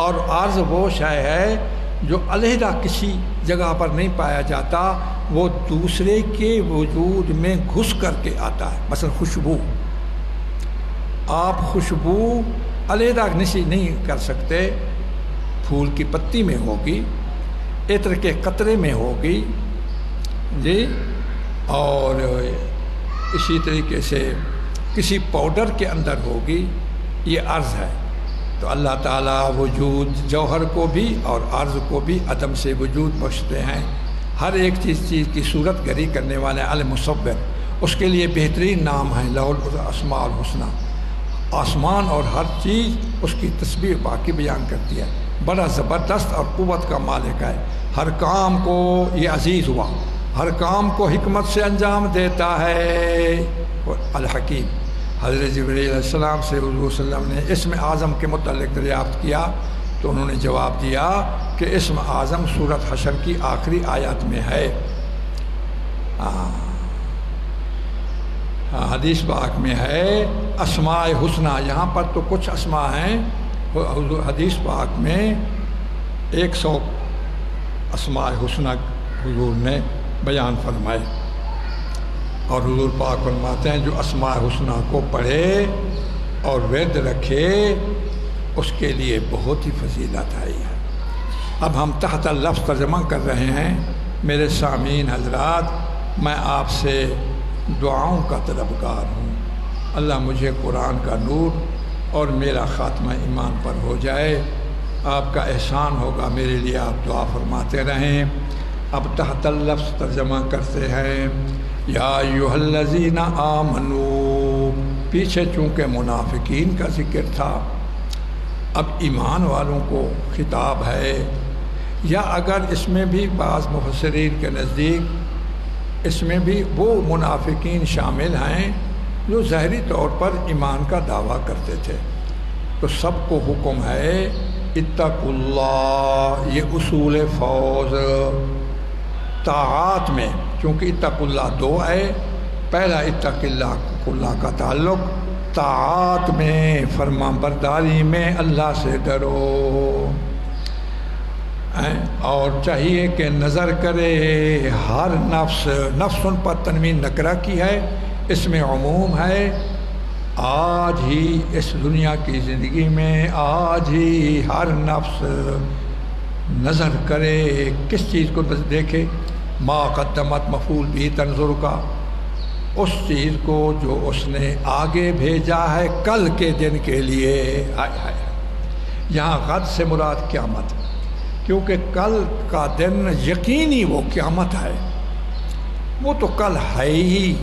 اور عرض وہ شے ہے جو علیحدہ کسی جگہ پر نہیں پایا جاتا، وہ دوسرے کے وجود میں گھس کر کے آتا ہے۔ مثلا خوشبو، آپ خوشبو علیحدہ نہیں کر سکتے، پھول کی پتی میں ہوگی، عطر کے قطرے میں ہوگی جی، اور اسی طریقے سے کسی پاؤڈر کے اندر ہوگی، یہ عرض ہے۔ تو اللہ تعالیٰ وجود جوہر کو بھی اور عرض کو بھی عدم سے وجود بخشتے ہیں۔ ہر ایک چیز کی صورت گری کرنے والے المصور، اس کے لیے بہترین نام ہے لہ الاسماء الحسنی۔ آسمان اور ہر چیز اس کی تسبیح باقی بیان کرتی ہے، بڑا زبردست اور قوت کا مالک ہے، ہر کام کو یہ عزیز ہوا، ہر کام کو حکمت سے انجام دیتا ہے۔ الحکیم، حضرت جبرائیل علیہ السلام سے حضور صلی اللہ علیہ وسلم نے اسم اعظم کے متعلق دریافت کیا تو انہوں نے جواب دیا کہ اسم اعظم سورۃ حشر کی آخری آیات میں ہے۔ حدیث پاک میں ہے اسماء حسنہ، یہاں پر تو کچھ اسماء ہیں، حدیث پاک میں 100 اسماء حسنہ حضور نے بیان فرمائے، اور حضور پاک فرماتے ہیں جو اسماء حسنہ کو پڑھے اور ورد رکھے اس کے لیے بہت ہی فضیلت آئی ہے۔ اب ہم تحت اللفظ ترجمہ کر رہے ہیں۔ میرے سامعین حضرات، میں آپ سے دعاؤں کا طلبگار ہوں، اللہ مجھے قرآن کا نور اور میرا خاتمہ ایمان پر ہو جائے۔ آپ کا احسان ہوگا، میرے لیے آپ دعا فرماتے رہیں۔ اب تحت اللفظ ترجمہ کرتے ہیں۔ یا ایھا الذین آمنوا، پیچھے چونکہ منافقین کا ذکر تھا، اب ایمان والوں کو خطاب ہے، یا اگر اس میں بھی بعض مفسرین کے نزدیک اس میں بھی وہ منافقین شامل ہیں جو ظاہری طور پر ایمان کا دعویٰ کرتے تھے، تو سب کو حکم ہے اتقوا اللہ، یہ اصول فوز طاعات میں، چونکہ اتقوا اللہ 2 ہے، پہلا اتق اللہ کا تعلق طاعات میں، فرمان برداری میں اللہ سے ڈرو، اور چاہیے کہ نظر کرے ہر نفس، نفس ان پر تنوین نکرہ کی ہے، اس میں عموم ہے، آج ہی اس دنیا کی زندگی میں آج ہی ہر نفس نظر کرے، کس چیز کو دیکھے، ما قدمت مفعول بھی تنظر کا، اس چیز کو جو اس نے آگے بھیجا ہے کل کے دن کے لیے۔ یہاں غد سے مراد قیامت، کیونکہ کل کا دن یقینی وہ قیامت ہے، وہ تو کل ہے ہی،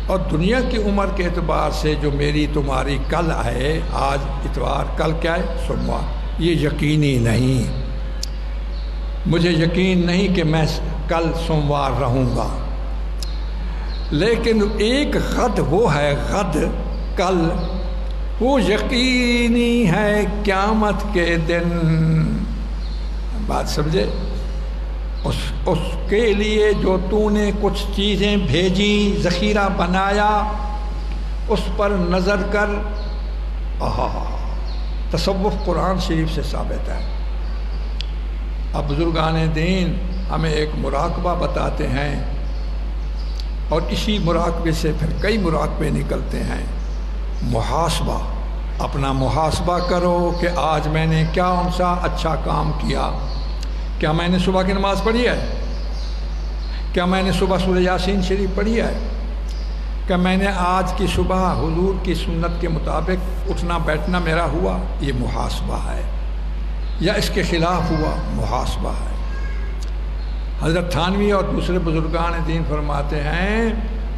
اور دنیا کی عمر کے اعتبار سے جو میری تمہاری کل ہے، آج اتوار، کل کیا ہے سوموار، یہ یقینی نہیں، مجھے یقین نہیں کہ میں کل سوموار رہوں گا، لیکن ایک غد وہ ہے، غد کل وہ یقینی ہے قیامت کے دن، بات سمجھے، اس اس کے لیے جو تو نے کچھ چیزیں بھیجی، ذخیرہ بنایا، اس پر نظر کر۔ تصوف قرآن شریف سے ثابت ہے۔ اب بزرگان دین ہمیں ایک مراقبہ بتاتے ہیں، اور اسی مراقبے سے پھر کئی مراقبے نکلتے ہیں۔ محاسبہ، اپنا محاسبہ کرو کہ آج میں نے کیا سا اچھا کام کیا۔ کیا میں نے صبح کی نماز پڑھی ہے؟ کیا میں نے صبح سورہ یاسین شریف پڑھی ہے؟ کیا میں نے آج کی صبح حضور کی سنت کے مطابق اٹھنا بیٹھنا میرا ہوا؟ یہ محاسبہ ہے۔ یا اس کے خلاف ہوا؟ محاسبہ ہے۔ حضرت تھانوی اور دوسرے بزرگان دین فرماتے ہیں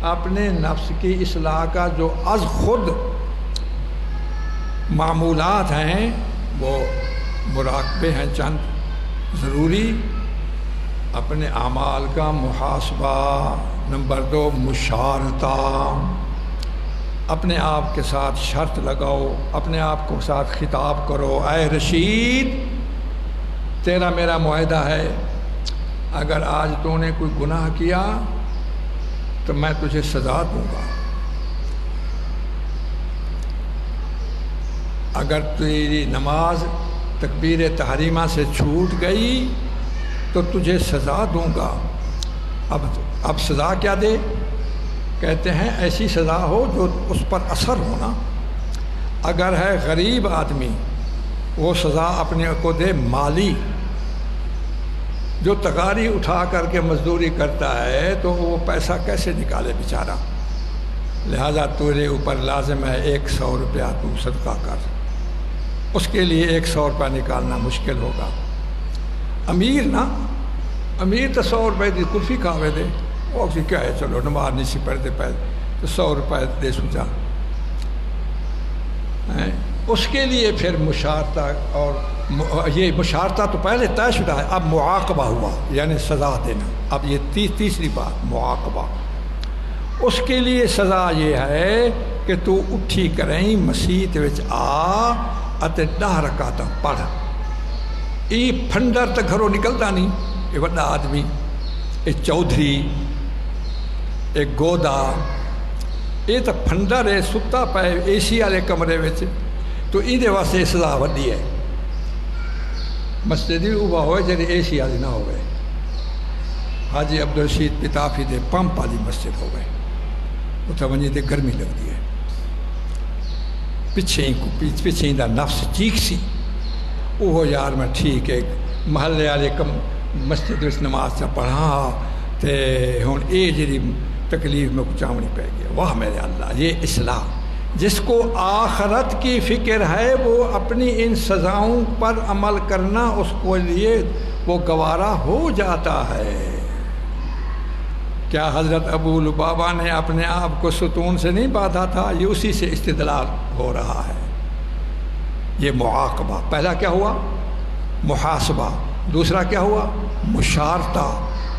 اپنے نفس کی اصلاح کا جو از خود معمولات ہیں وہ مراقبے ہیں چند ضروری۔ اپنے اعمال کا محاسبہ۔ نمبر 2 مشارطہ، اپنے آپ کے ساتھ شرط لگاؤ، اپنے آپ کو ساتھ خطاب کرو، اے رشید تیرا میرا معاہدہ ہے، اگر آج تو نے کوئی گناہ کیا تو میں تجھے سزا دوں گا، اگر تیری نماز تکبیر تحریمہ سے چھوٹ گئی تو تجھے سزا دوں گا۔ اب سزا کیا دے؟ کہتے ہیں ایسی سزا ہو جو اس پر اثر ہونا۔ اگر ہے غریب آدمی وہ سزا اپنے کو دے مالی، جو تغاری اٹھا کر کے مزدوری کرتا ہے تو وہ پیسہ کیسے نکالے بیچارہ، لہذا تیرے اوپر لازم ہے 100 روپیہ تو صدقہ کر، اس کے لیے 100 روپیہ نکالنا مشکل ہوگا۔ امیر نا، امیر تو 100 روپے کی کلفی کھاوے دے، وہ کیا ہے چلو نماز نہیں سی پڑھتے پہلے تو 100 روپے دے سوچا، اس کے لیے پھر مشارطہ، اور یہ مشارطہ تو پہلے طے شدہ ہے، اب معاقبہ ہوا یعنی سزا دینا۔ اب یہ تیسری بات معاقبہ، اس کے لیے سزا یہ ہے کہ تو اٹھی کریں مسیت وچ آ اتے 10 رکعتاں پڑھ۔ یہ پھنڈر تو گھروں نکلتا نہیں، یہ بڑا آدمی، یہ چودھری، ایک گودا، یہ تو پھنڈر ہے ستا پائے اے سی والے کمرے وچ، تو یہ واسطے سزا وڈی ہے۔ مسجد بھی اوبا ہوئے جی اے سی والی نہ ہوئے، حاجی عبدالرشید پتافی دے پمپ والی مسجد ہو گئے، اتنے ونجے تے گرمی لگتی ہے، پچھے ہی دا نفس چیخ سی، وہ یار میں ٹھیک ہے محلے والے مسجد وچ نماز پڑھا تے ہن اے جڑی تکلیف میں کچاونی پہ گیا۔ واہ میرے اللہ، یہ اصلاح، جس کو آخرت کی فکر ہے وہ اپنی ان سزاؤں پر عمل کرنا اس کو لیے وہ گوارا ہو جاتا ہے۔ کیا حضرت ابو لبابہ نے اپنے آپ کو ستون سے نہیں باندھا تھا؟ یہ اسی سے استدلال ہو رہا ہے۔ یہ معاقبہ، پہلا کیا ہوا؟ محاسبہ، دوسرا کیا ہوا؟ مشارطہ،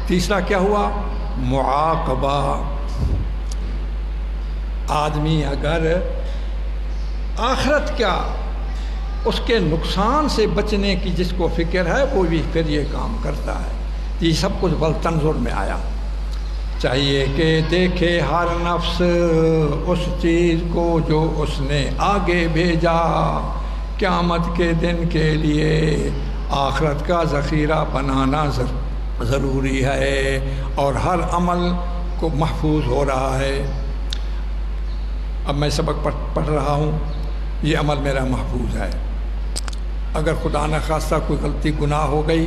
تیسرا کیا ہوا؟ معاقبہ۔ آدمی اگر آخرت کیا اس کے نقصان سے بچنے کی جس کو فکر ہے وہ بھی پھر یہ کام کرتا ہے۔ یہ سب کچھ والتنظر میں آیا۔ چاہیے کہ دیکھے ہر نفس اس چیز کو جو اس نے آگے بھیجا، قیامت کے دن کے لیے آخرت کا ذخیرہ بنانا ضروری ہے، اور ہر عمل کو محفوظ ہو رہا ہے۔ اب میں سبق پڑھ رہا ہوں، یہ عمل میرا محفوظ ہے، اگر خدا نخواستہ کوئی غلطی گناہ ہو گئی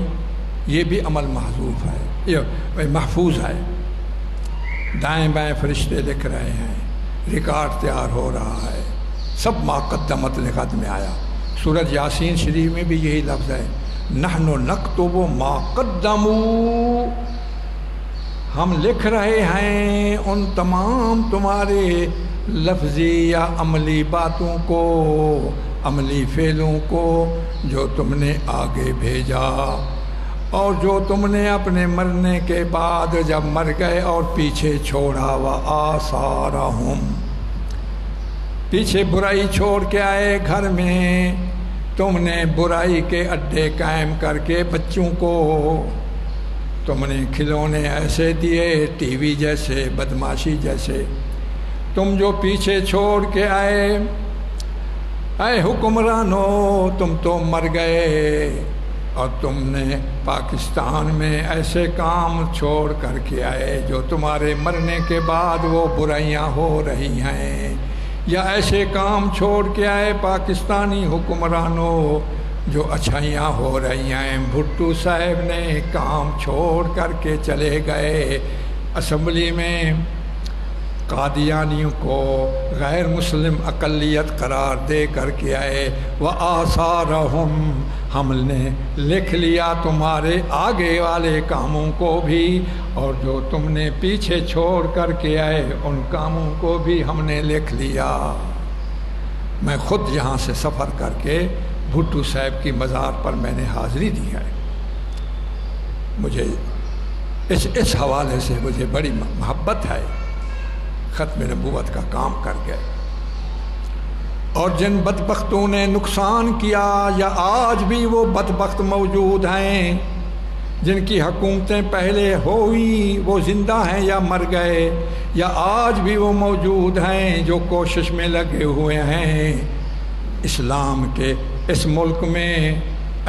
یہ بھی عمل محذوف ہے، یہ محفوظ ہے، دائیں بائیں فرشتے لکھ رہے ہیں، ریکارڈ تیار ہو رہا ہے، سب ما قدمت لغد میں آیا۔ سورۃ یاسین شریف میں بھی یہی لفظ ہے، نحن نکتب ما قدموا، ہم لکھ رہے ہیں ان تمام تمہارے لفظی یا عملی باتوں کو، عملی فعلوں کو جو تم نے آگے بھیجا، اور جو تم نے اپنے مرنے کے بعد جب مر گئے اور پیچھے چھوڑا، وآثارہم، پیچھے برائی چھوڑ کے آئے گھر میں، تم نے برائی کے اڈے قائم کر کے بچوں کو تم نے کھلونے ایسے دیے ٹی وی جیسے بدماشی جیسے، تم جو پیچھے چھوڑ کے آئے اے حکمرانوں تم تو مر گئے، اور تم نے پاکستان میں ایسے کام چھوڑ کر کے آئے جو تمہارے مرنے کے بعد وہ برائیاں ہو رہی ہیں، یا ایسے کام چھوڑ کے آئے پاکستانی حکمرانوں جو اچھائیاں ہو رہی ہیں۔ بھٹو صاحب نے کام چھوڑ کر کے چلے گئے، اسمبلی میں قادیانیوں کو غیر مسلم اقلیت قرار دے کر کے آئے، وآثارہم، ہم نے لکھ لیا تمہارے آگے والے کاموں کو بھی، اور جو تم نے پیچھے چھوڑ کر کے آئے ان کاموں کو بھی ہم نے لکھ لیا۔ میں خود یہاں سے سفر کر کے بھٹو صاحب کی مزار پر میں نے حاضری دی ہے، مجھے اس حوالے سے مجھے بڑی محبت ہے، ختم نبوت کا کام کر گئے۔ اور جن بدبختوں نے نقصان کیا یا آج بھی وہ بدبخت موجود ہیں، جن کی حکومتیں پہلے ہوئی وہ زندہ ہیں یا مر گئے، یا آج بھی وہ موجود ہیں جو کوشش میں لگے ہوئے ہیں اسلام کے اس ملک میں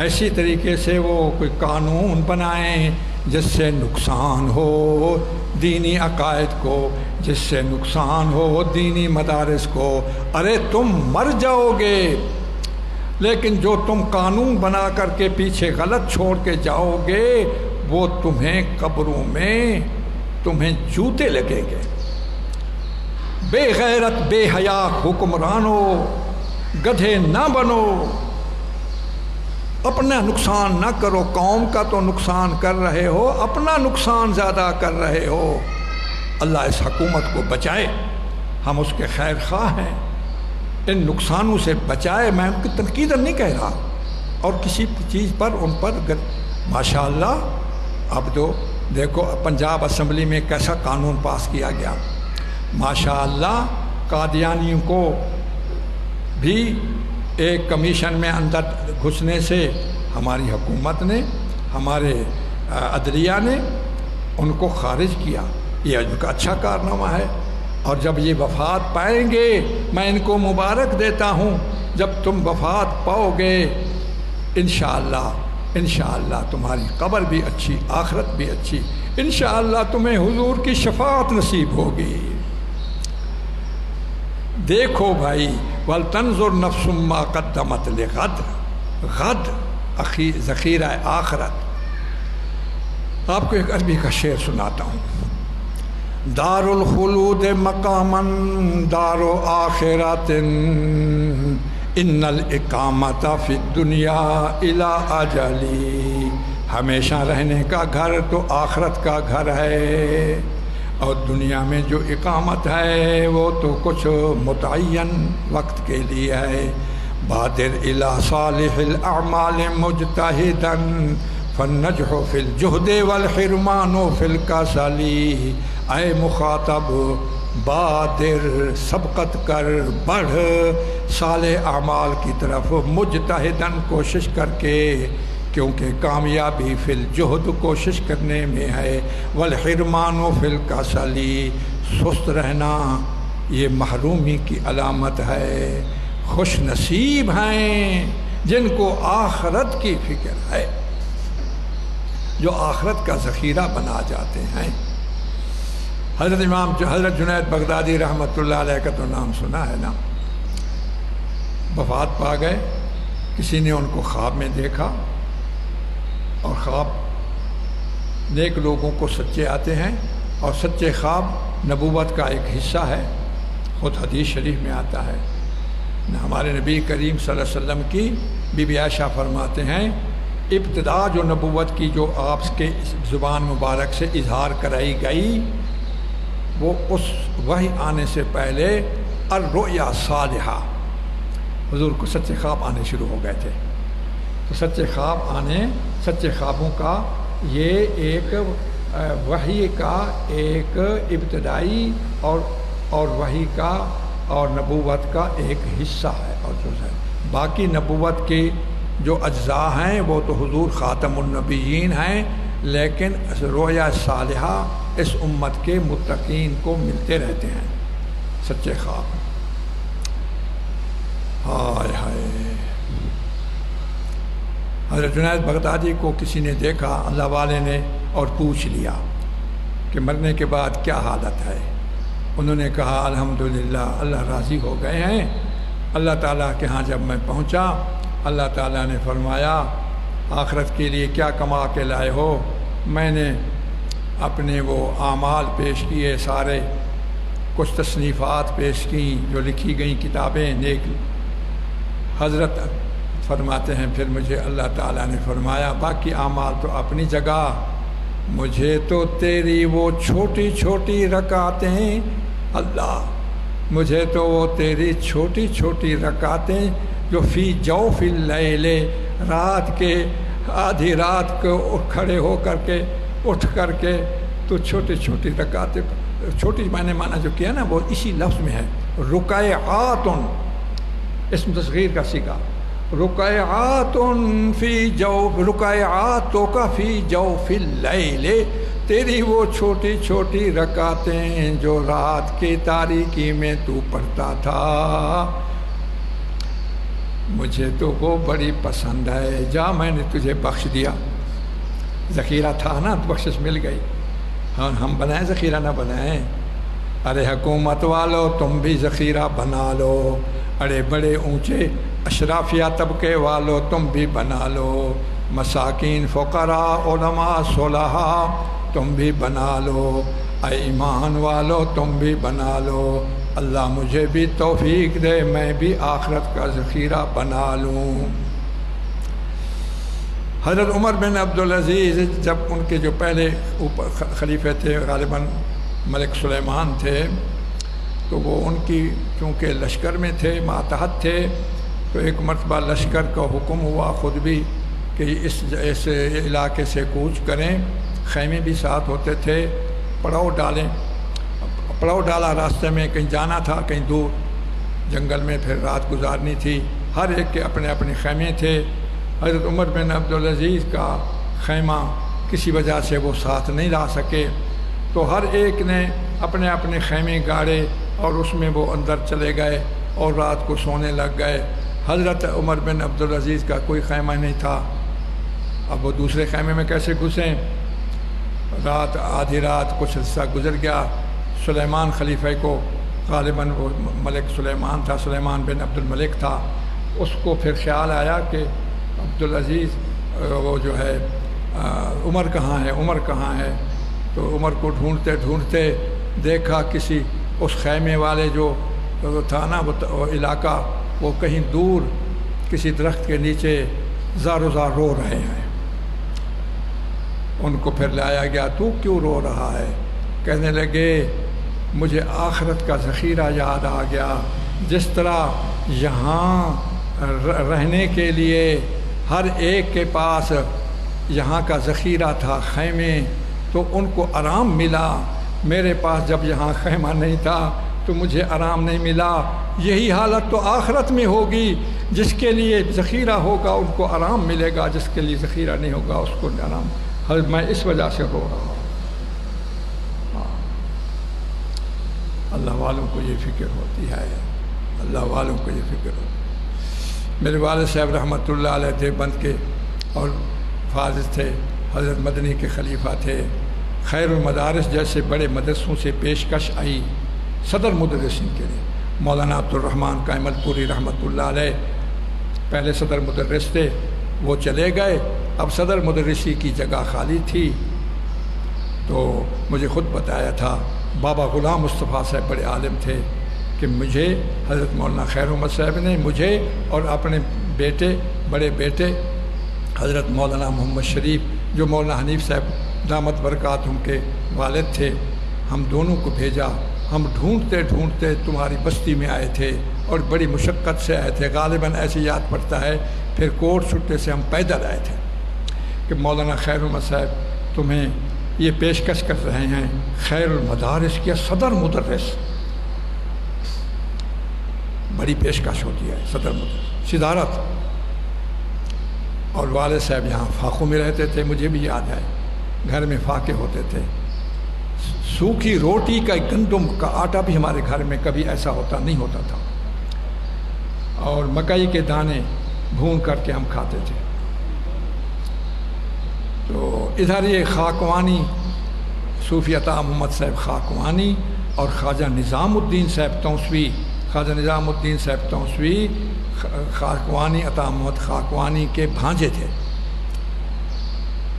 ایسی طریقے سے وہ کوئی قانون بنائیں جس سے نقصان ہو دینی عقائد کو، جس سے نقصان ہو دینی مدارس کو۔ ارے تم مر جاؤ گے، لیکن جو تم قانون بنا کر کے پیچھے غلط چھوڑ کے جاؤ گے وہ تمہیں قبروں میں تمہیں جوتے لگیں گے۔ بے غیرت بے حیا حکمرانوں، گدھے نہ بنو، اپنا نقصان نہ کرو، قوم کا تو نقصان کر رہے ہو، اپنا نقصان زیادہ کر رہے ہو۔ اللہ اس حکومت کو بچائے، ہم اس کے خیر خواہ ہیں، ان نقصانوں سے بچائے۔ میں ان کی تنقید نہیں کہہ رہا، اور کسی چیز پر ان پر ماشاءاللہ اب تو دیکھو پنجاب اسمبلی میں کیسا قانون پاس کیا گیا، ماشاءاللہ قادیانیوں کو بھی ایک کمیشن میں اندر گھسنے سے ہماری حکومت نے، ہمارے عدلیہ نے ان کو خارج کیا، یہ ان کا اچھا کارنامہ ہے۔ اور جب یہ وفات پائیں گے میں ان کو مبارک دیتا ہوں، جب تم وفات پاؤ گے انشاءاللہ تمہاری قبر بھی اچھی، آخرت بھی اچھی، انشاءاللہ تمہیں حضور کی شفاعت نصیب ہوگی۔ دیکھو بھائی، وَلْتَنْظُرْ نَفْسٌ مَّا قَدَّمَتْ لِغَدْ، غد ذخیرہ آخرت۔ آپ کو ایک عربی کا شعر سناتا ہوں۔ دار الخلود مقاماً دار آخرت، ان الاقامت فی الدنیا الی اجلی، ہمیشہ رہنے کا گھر تو آخرت کا گھر ہے، اور دنیا میں جو اقامت ہے وہ تو کچھ متعین وقت کے لیے ہے۔ بادر الی صالح الاعمال مجتہدا، فالنجح فی الجہد والحرمان فی الکسل، اے مخاطب بادر سبقت کر بڑھ صالح اعمال کی طرف، مجتہداً کوشش کر کے، کیونکہ کامیابی فی الجہد کوشش کرنے میں ہے، والحرمان فی الکسل سست رہنا یہ محرومی کی علامت ہے۔ خوش نصیب ہیں جن کو آخرت کی فکر ہے، جو آخرت کا ذخیرہ بنا جاتے ہیں۔ حضرت جنید بغدادی رحمۃ اللہ علیہ کا تو نام سنا ہے نا، وفات پا گئے، کسی نے ان کو خواب میں دیکھا، اور خواب نیک لوگوں کو سچے آتے ہیں، اور سچے خواب نبوت کا ایک حصہ ہے، خود حدیث شریف میں آتا ہے۔ ہمارے نبی کریم صلی اللہ علیہ وسلم کی بی بی عائشہ فرماتے ہیں، ابتدا جو نبوت کی جو آپ کے زبان مبارک سے اظہار کرائی گئی، وہ اس وحی آنے سے پہلے الرؤیا صالحہ، حضور کو سچے خواب آنے شروع ہو گئے تھے۔ تو سچے خواب آنے، سچے خوابوں کا یہ ایک وحی کا ایک ابتدائی اور وحی کا اور نبوت کا ایک حصہ ہے، اور جو ہے باقی نبوت کے جو اجزاء ہیں وہ تو حضور خاتم النبیین ہیں، لیکن رویا صالحہ اس امت کے متقین کو ملتے رہتے ہیں، سچے خواب۔ ہائے ہائے، حضرت جنید بغدادی کو کسی نے دیکھا، اللہ والے نے، اور پوچھ لیا کہ مرنے کے بعد کیا حالت ہے؟ انہوں نے کہا الحمدللہ، اللہ راضی ہو گئے ہیں۔ اللہ تعالیٰ کے ہاں جب میں پہنچا، اللہ تعالیٰ نے فرمایا آخرت کے لیے کیا کما کے لائے ہو؟ میں نے اپنے وہ اعمال پیش کیے، سارے کچھ تصنیفات پیش کیں جو لکھی گئیں کتابیں نیک۔ حضرت فرماتے ہیں پھر مجھے اللہ تعالیٰ نے فرمایا باقی اعمال تو اپنی جگہ، مجھے تو تیری وہ چھوٹی چھوٹی رکعتیں، اللہ مجھے تو وہ تیری چھوٹی چھوٹی رکعتیں جو فی جوف اللیل، رات کے آدھی رات کو کھڑے ہو کر کے اٹھ کر کے تو چھوٹی چھوٹی رکعتیں، چھوٹی میں نے معنی جو کیا نا وہ اسی لفظ میں ہے، رکعات، اسم تصغیر کا صیغہ، رکعات فی جوف، رکعاتوں کا فی جوف اللیل، تیری وہ چھوٹی چھوٹی رکعتیں جو رات کی تاریکی میں تو پڑھتا تھا، مجھے تو وہ بڑی پسند ہے، جا میں نے تجھے بخش دیا۔ ذخیرہ تھا نا، بخشش مل گئی۔ ہاں ہم بنائیں ذخیرہ نہ بنائیں؟ ارے حکومت والو تم بھی ذخیرہ بنا لو، ارے بڑے اونچے اشرافیہ طبقے والو تم بھی بنا لو، مساکین فقراء علماء صلحاء تم بھی بنا لو، اے ایمان والو تم بھی بنا لو، اللہ مجھے بھی توفیق دے میں بھی آخرت کا ذخیرہ بنا لوں۔ حضرت عمر بن عبدالعزیز جب ان کے جو پہلے خلیفہ تھے غالباً ملک سلیمان تھے، تو وہ ان کی چونکہ لشکر میں تھے، ماتحت تھے، تو ایک مرتبہ لشکر کا حکم ہوا خود بھی کہ اس علاقے سے کوچ کریں، خیمے بھی ساتھ ہوتے تھے، پڑاؤ ڈالیں، پڑاؤ ڈالا، راستے میں کہیں جانا تھا، کہیں دور جنگل میں پھر رات گزارنی تھی، ہر ایک کے اپنے اپنے خیمے تھے۔ حضرت عمر بن عبدالعزیز کا خیمہ کسی وجہ سے وہ ساتھ نہیں لا سکے، تو ہر ایک نے اپنے اپنے خیمے گاڑے اور اس میں وہ اندر چلے گئے اور رات کو سونے لگ گئے۔ حضرت عمر بن عبدالعزیز کا کوئی خیمہ نہیں تھا، اب وہ دوسرے خیمے میں کیسے گھسیں؟ رات آدھی رات کچھ حصہ گزر گیا، سلیمان خلیفہ کو غالباً وہ ملک سلیمان تھا، سلیمان بن عبد الملک تھا، اس کو پھر خیال آیا کہ عبدالعزیز وہ جو ہے عمر کہاں ہے، عمر کہاں ہے؟ تو عمر کو ڈھونڈتے ڈھونڈتے دیکھا کسی اس خیمے والے جو تھا نا وہ علاقہ، وہ کہیں دور کسی درخت کے نیچے زار و زار رو رہے ہیں۔ ان کو پھر لایا گیا، تو کیوں رو رہا ہے؟ کہنے لگے مجھے آخرت کا ذخیرہ یاد آ گیا، جس طرح یہاں رہنے کے لیے ہر ایک کے پاس یہاں کا ذخیرہ تھا، خیمے، تو ان کو آرام ملا، میرے پاس جب یہاں خیمہ نہیں تھا تو مجھے آرام نہیں ملا، یہی حالت تو آخرت میں ہوگی، جس کے لیے ذخیرہ ہوگا ان کو آرام ملے گا، جس کے لیے ذخیرہ نہیں ہوگا اس کو آرام۔ میں اس وجہ سے رو رہا ہوں۔ اللہ والوں کو یہ فکر ہوتی ہے، اللہ والوں کو یہ فکر ہوتی ہے۔ میرے والد صاحب رحمۃ اللہ علیہ دیوبند کے اور فاضل تھے، حضرت مدنی کے خلیفہ تھے، خیر المدارس جیسے بڑے مدرسوں سے پیشکش آئی صدر مدرسین کے لیے، مولانا عبدالرحمن کامل پوری رحمۃ اللہ علیہ پہلے صدر مدرس تھے، وہ چلے گئے، اب صدر مدرسی کی جگہ خالی تھی، تو مجھے خود بتایا تھا بابا غلام مصطفیٰ صاحب بڑے عالم تھے کہ مجھے حضرت مولانا خیر محمد صاحب نے مجھے اور اپنے بیٹے بڑے بیٹے حضرت مولانا محمد شریف جو مولانا حنیف صاحب دامت برکاتہم کے والد تھے، ہم دونوں کو بھیجا، ہم ڈھونڈتے ڈھونڈتے تمہاری بستی میں آئے تھے اور بڑی مشقت سے آئے تھے، غالباً ایسے یاد پڑتا ہے، پھر کوٹ چھٹے سے ہم پیدل آئے تھے کہ مولانا خیر محمد صاحب تمہیں یہ پیشکش کر رہے ہیں خیر المدارس کے صدر مدرس، بڑی پیشکش ہوتی ہے صدر مدرس، صدارت، اور والد صاحب یہاں فاقوں میں رہتے تھے، مجھے بھی یاد ہے، گھر میں فاقے ہوتے تھے، سوکھی روٹی کا گندم کا آٹا بھی ہمارے گھر میں کبھی ایسا نہیں ہوتا تھا، اور مکئی کے دانے بھون کر کے ہم کھاتے تھے۔ تو ادھر یہ خاکوانی صوفی عطا محمد صاحب خاکوانی اور خواجہ نظام الدین صاحب توسوی، خواجہ نظام الدین صاحب توسوی خاکوانی عطا محمد خاکوانی کے بھانجے تھے۔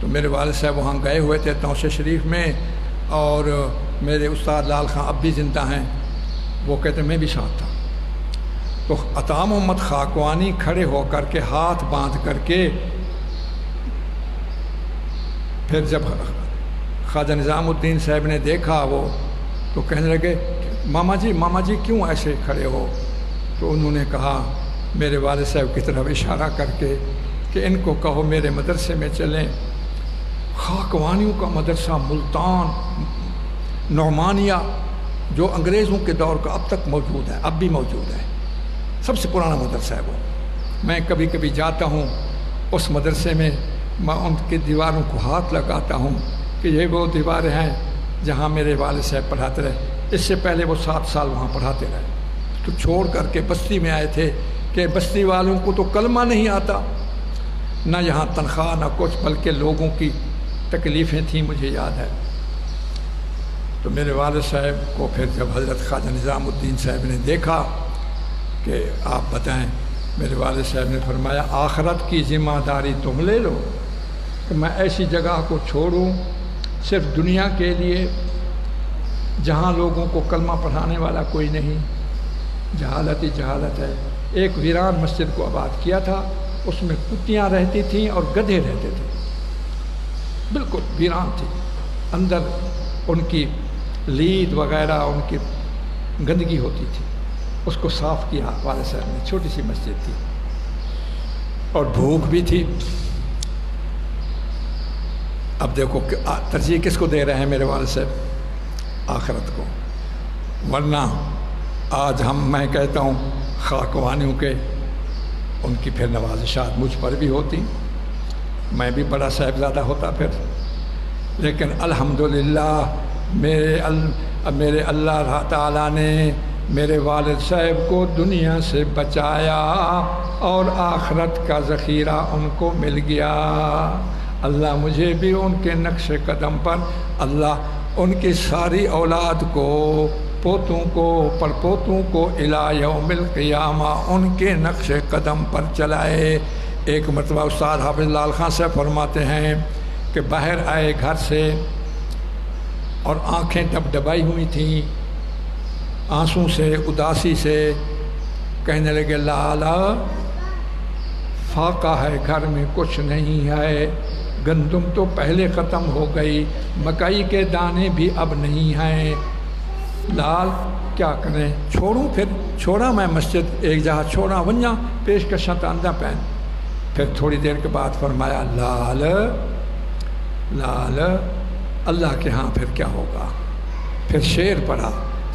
تو میرے والد صاحب وہاں گئے ہوئے تھے توسے شریف میں، اور میرے استاد لال خان اب بھی زندہ ہیں، وہ کہتے میں بھی ساتھ تھا۔ تو عطا محمد خاکوانی کھڑے ہو کر کے ہاتھ باندھ کر کے، پھر جب خواجہ نظام الدین صاحب نے دیکھا وہ، تو کہنے لگے ماما جی کیوں ایسے کھڑے ہو؟ تو انہوں نے کہا میرے والد صاحب کی طرف اشارہ کر کے کہ ان کو کہو میرے مدرسے میں چلیں۔ خاکوانیوں کا مدرسہ ملتان نعمانیہ، جو انگریزوں کے دور کا اب تک موجود ہے، اب بھی موجود ہے، سب سے پرانا مدرسہ ہے وہ۔ میں کبھی کبھی جاتا ہوں اس مدرسے میں، میں ان کی دیواروں کو ہاتھ لگاتا ہوں کہ یہ وہ دیواریں ہیں جہاں میرے والد صاحب پڑھاتے رہے۔ اس سے پہلے وہ 7 سال وہاں پڑھاتے رہے، تو چھوڑ کر کے بستی میں آئے تھے کہ بستی والوں کو تو کلمہ نہیں آتا، نہ یہاں تنخواہ نہ کچھ، بلکہ لوگوں کی تکلیفیں تھیں، مجھے یاد ہے۔ تو میرے والد صاحب کو پھر جب حضرت خواجہ نظام الدین صاحب نے دیکھا کہ آپ بتائیں، میرے والد صاحب نے فرمایا آخرت کی ذمہ داری تم لے لو کہ میں ایسی جگہ کو چھوڑوں صرف دنیا کے لیے جہاں لوگوں کو کلمہ پڑھانے والا کوئی نہیں، جہالت ہی جہالت ہے۔ ایک ویران مسجد کو آباد کیا تھا، اس میں کتیاں رہتی تھیں اور گدھے رہتے تھے، بالکل ویران تھی، اندر ان کی لید وغیرہ ان کی گندگی ہوتی تھی، اس کو صاف کیا والد صاحب نے، چھوٹی سی مسجد تھی اور بھوک بھی تھی۔ اب دیکھو ترجیح کس کو دے رہے ہیں میرے والد صاحب؟ آخرت کو، ورنہ آج میں کہتا ہوں خاکوانیوں کے ان کی پھر نوازشات مجھ پر بھی ہوتی، میں بھی بڑا صاحبزادہ ہوتا پھر، لیکن الحمدللہ میرے اللہ تعالیٰ نے میرے والد صاحب کو دنیا سے بچایا اور آخرت کا ذخیرہ ان کو مل گیا۔ اللہ مجھے بھی ان کے نقش قدم پر، اللہ ان کی ساری اولاد کو، پوتوں کو، پڑپوتوں کو الی یوم القیامہ ان کے نقش قدم پر چلائے۔ ایک مرتبہ استاد حافظ لال خان سے فرماتے ہیں کہ باہر آئے گھر سے اور آنکھیں ڈبڈبائی ہوئی تھیں آنسوں سے، اداسی سے، کہنے لگے لالا فاقہ ہے، گھر میں کچھ نہیں ہے، گندم تو پہلے ختم ہو گئی، مکئی کے دانے بھی اب نہیں ہیں، لال کیا کریں؟ چھوڑوں؟ پھر چھوڑا میں مسجد، ایک جہاں چھوڑا ونجا پیشکشاں تاندہ پہن۔ پھر تھوڑی دیر کے بعد فرمایا لال اللہ کے ہاں پھر کیا ہوگا؟ پھر شعر پڑھا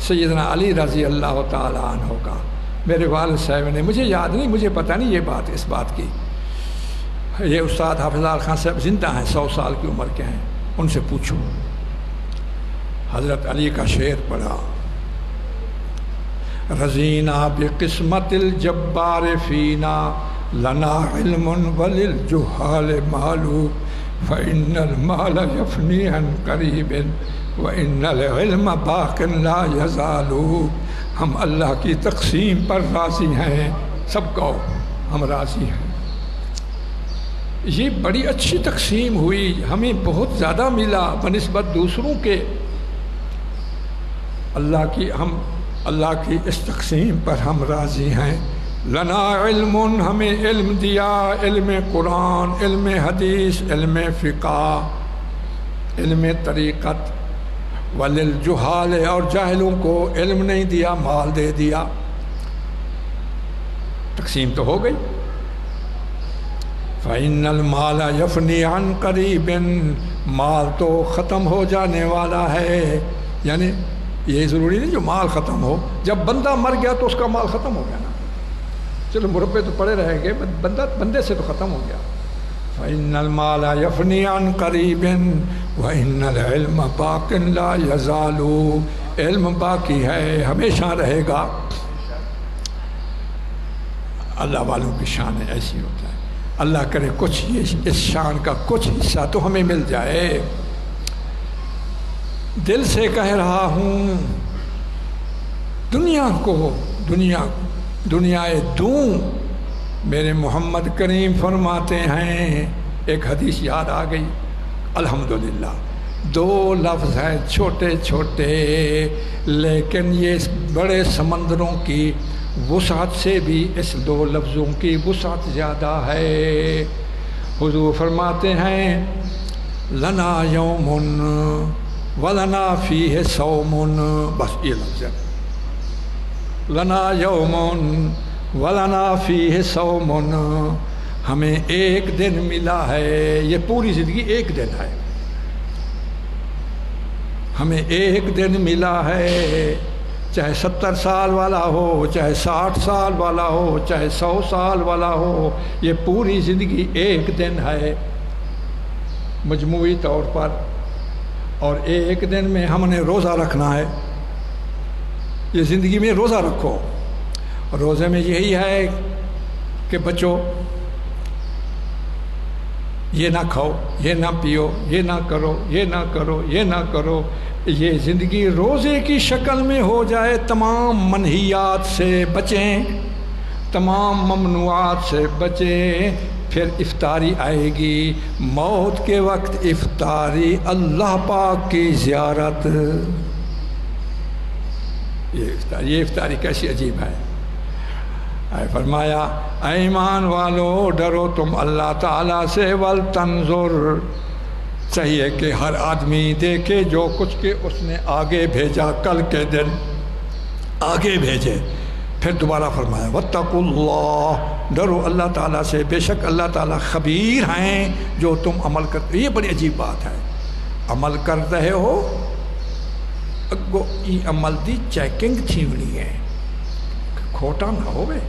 سیدنا علی رضی اللہ تعالیٰ عنہ کا، میرے والد صاحب نے، مجھے یاد نہیں، مجھے پتہ نہیں یہ بات اس بات کی، یہ استاد حافظ لال خان صاحب زندہ ہیں، 100 سال کی عمر کے ہیں، ان سے پوچھو۔ حضرت علی کا شعر پڑھا، رضینا بقسمت الجبار فینا لنا علم وللجہال مال فإن المال یفنی عن قریب وإن العلم باق لا یزال۔ ہم اللہ کی تقسیم پر راضی ہیں، سب کو ہم راضی ہیں۔ یہ بڑی اچھی تقسیم ہوئی، ہمیں بہت زیادہ ملا بنسبت دوسروں کے، اللہ کی اس تقسیم پر ہم راضی ہیں۔ لنا علم، ہمیں علم دیا، علم قرآن، علم حدیث، علم فقہ، علم طریقت، وللجہال، اور جاہلوں کو علم نہیں دیا، مال دے دیا۔ تقسیم تو ہو گئی۔ فإن المال یفنی عن قریب، مال تو ختم ہو جانے والا ہے، یعنی یہ ضروری نہیں جو مال ختم ہو، جب بندہ مر گیا تو اس کا مال ختم ہو گیا نا، چلو مربے تو پڑے رہیں گے، بندے سے تو ختم ہو گیا۔ فإن المال يفني عن قریب وإن العلم باق لا يزال، علم باقی ہے، ہمیشہ رہے گا۔ اللہ والوں کی شان ایسی ہوتا ہے، اللہ کرے کچھ اس شان کا کچھ حصہ تو ہمیں مل جائے۔ دل سے کہہ رہا ہوں دنیا کو، دنیا دوں، میرے محمد کریم فرماتے ہیں، ایک حدیث یاد آ گئی، الحمدللہ۔ دو لفظ ہیں چھوٹے چھوٹے، لیکن یہ بڑے سمندروں کی وسعت سے بھی اس دو لفظوں کی وسعت زیادہ ہے۔ حضور فرماتے ہیں لنا یوم ولنا فیہ صوم، بس یہ لفظ ہے، لنا یوم ولنا فیہ صوم، ہمیں ایک دن ملا ہے، یہ پوری زندگی ایک دن ہے، ہمیں ایک دن ملا ہے، چاہے 70 سال والا ہو، چاہے 60 سال والا ہو، چاہے 100 سال والا ہو، یہ پوری زندگی ایک دن ہے مجموعی طور پر، اور ایک دن میں ہم نے روزہ رکھنا ہے۔ یہ زندگی میں روزہ رکھو، روزے میں یہی ہے کہ بچو، یہ نہ کھاؤ، یہ نہ پیو، یہ نہ کرو، یہ نہ کرو، یہ نہ کرو، یہ زندگی روزے کی شکل میں ہو جائے، تمام منہیات سے بچیں، تمام ممنوعات سے بچیں، پھر افطاری آئے گی، موت کے وقت افطاری، اللہ پاک کی زیارت۔ یہ افطاری کیسی عجیب ہے۔ فرمایا اے ایمان والو ڈرو تم اللہ تعالیٰ سے، ولتنظر، چاہیے کہ ہر آدمی دیکھے جو کچھ کہ اس نے آگے بھیجا، کل کے دن آگے بھیجے۔ پھر دوبارہ فرمایا واتقوا اللہ، ڈرو اللہ تعالیٰ سے، بے شک اللہ تعالیٰ خبیر ہیں جو تم عمل کرتے۔ یہ بڑی عجیب بات ہے، عمل کر رہے ہو، اگو ای عمل دی چیکنگ تھی ہونی ہے، کھوٹا نہ ہوئے،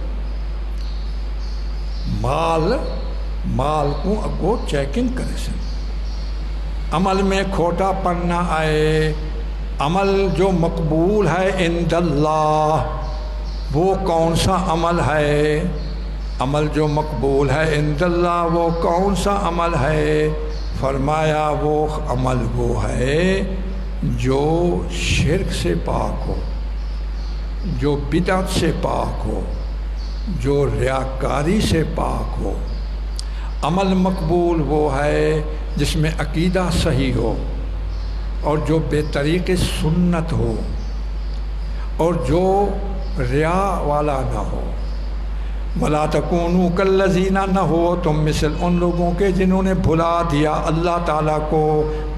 مال کو اگو چیکنگ کرے سن، عمل میں کھوٹا پن نہ آئے۔ عمل جو مقبول ہے عند اللہ، وہ کون سا عمل ہے؟ عمل جو مقبول ہے عند اللہ وہ کون سا عمل ہے؟ فرمایا وہ عمل وہ ہے جو شرک سے پاک ہو، جو بدعت سے پاک ہو، جو ریاکاری سے پاک ہو۔ عمل مقبول وہ ہے جس میں عقیدہ صحیح ہو، اور جو بے طریق سنت ہو، اور جو ریا والا نہ ہو۔ وَلَا تَكُونُوا كَالَّذِينَ، نہ ہو تم مثل ان لوگوں کے جنہوں نے بھلا دیا اللہ تعالیٰ کو۔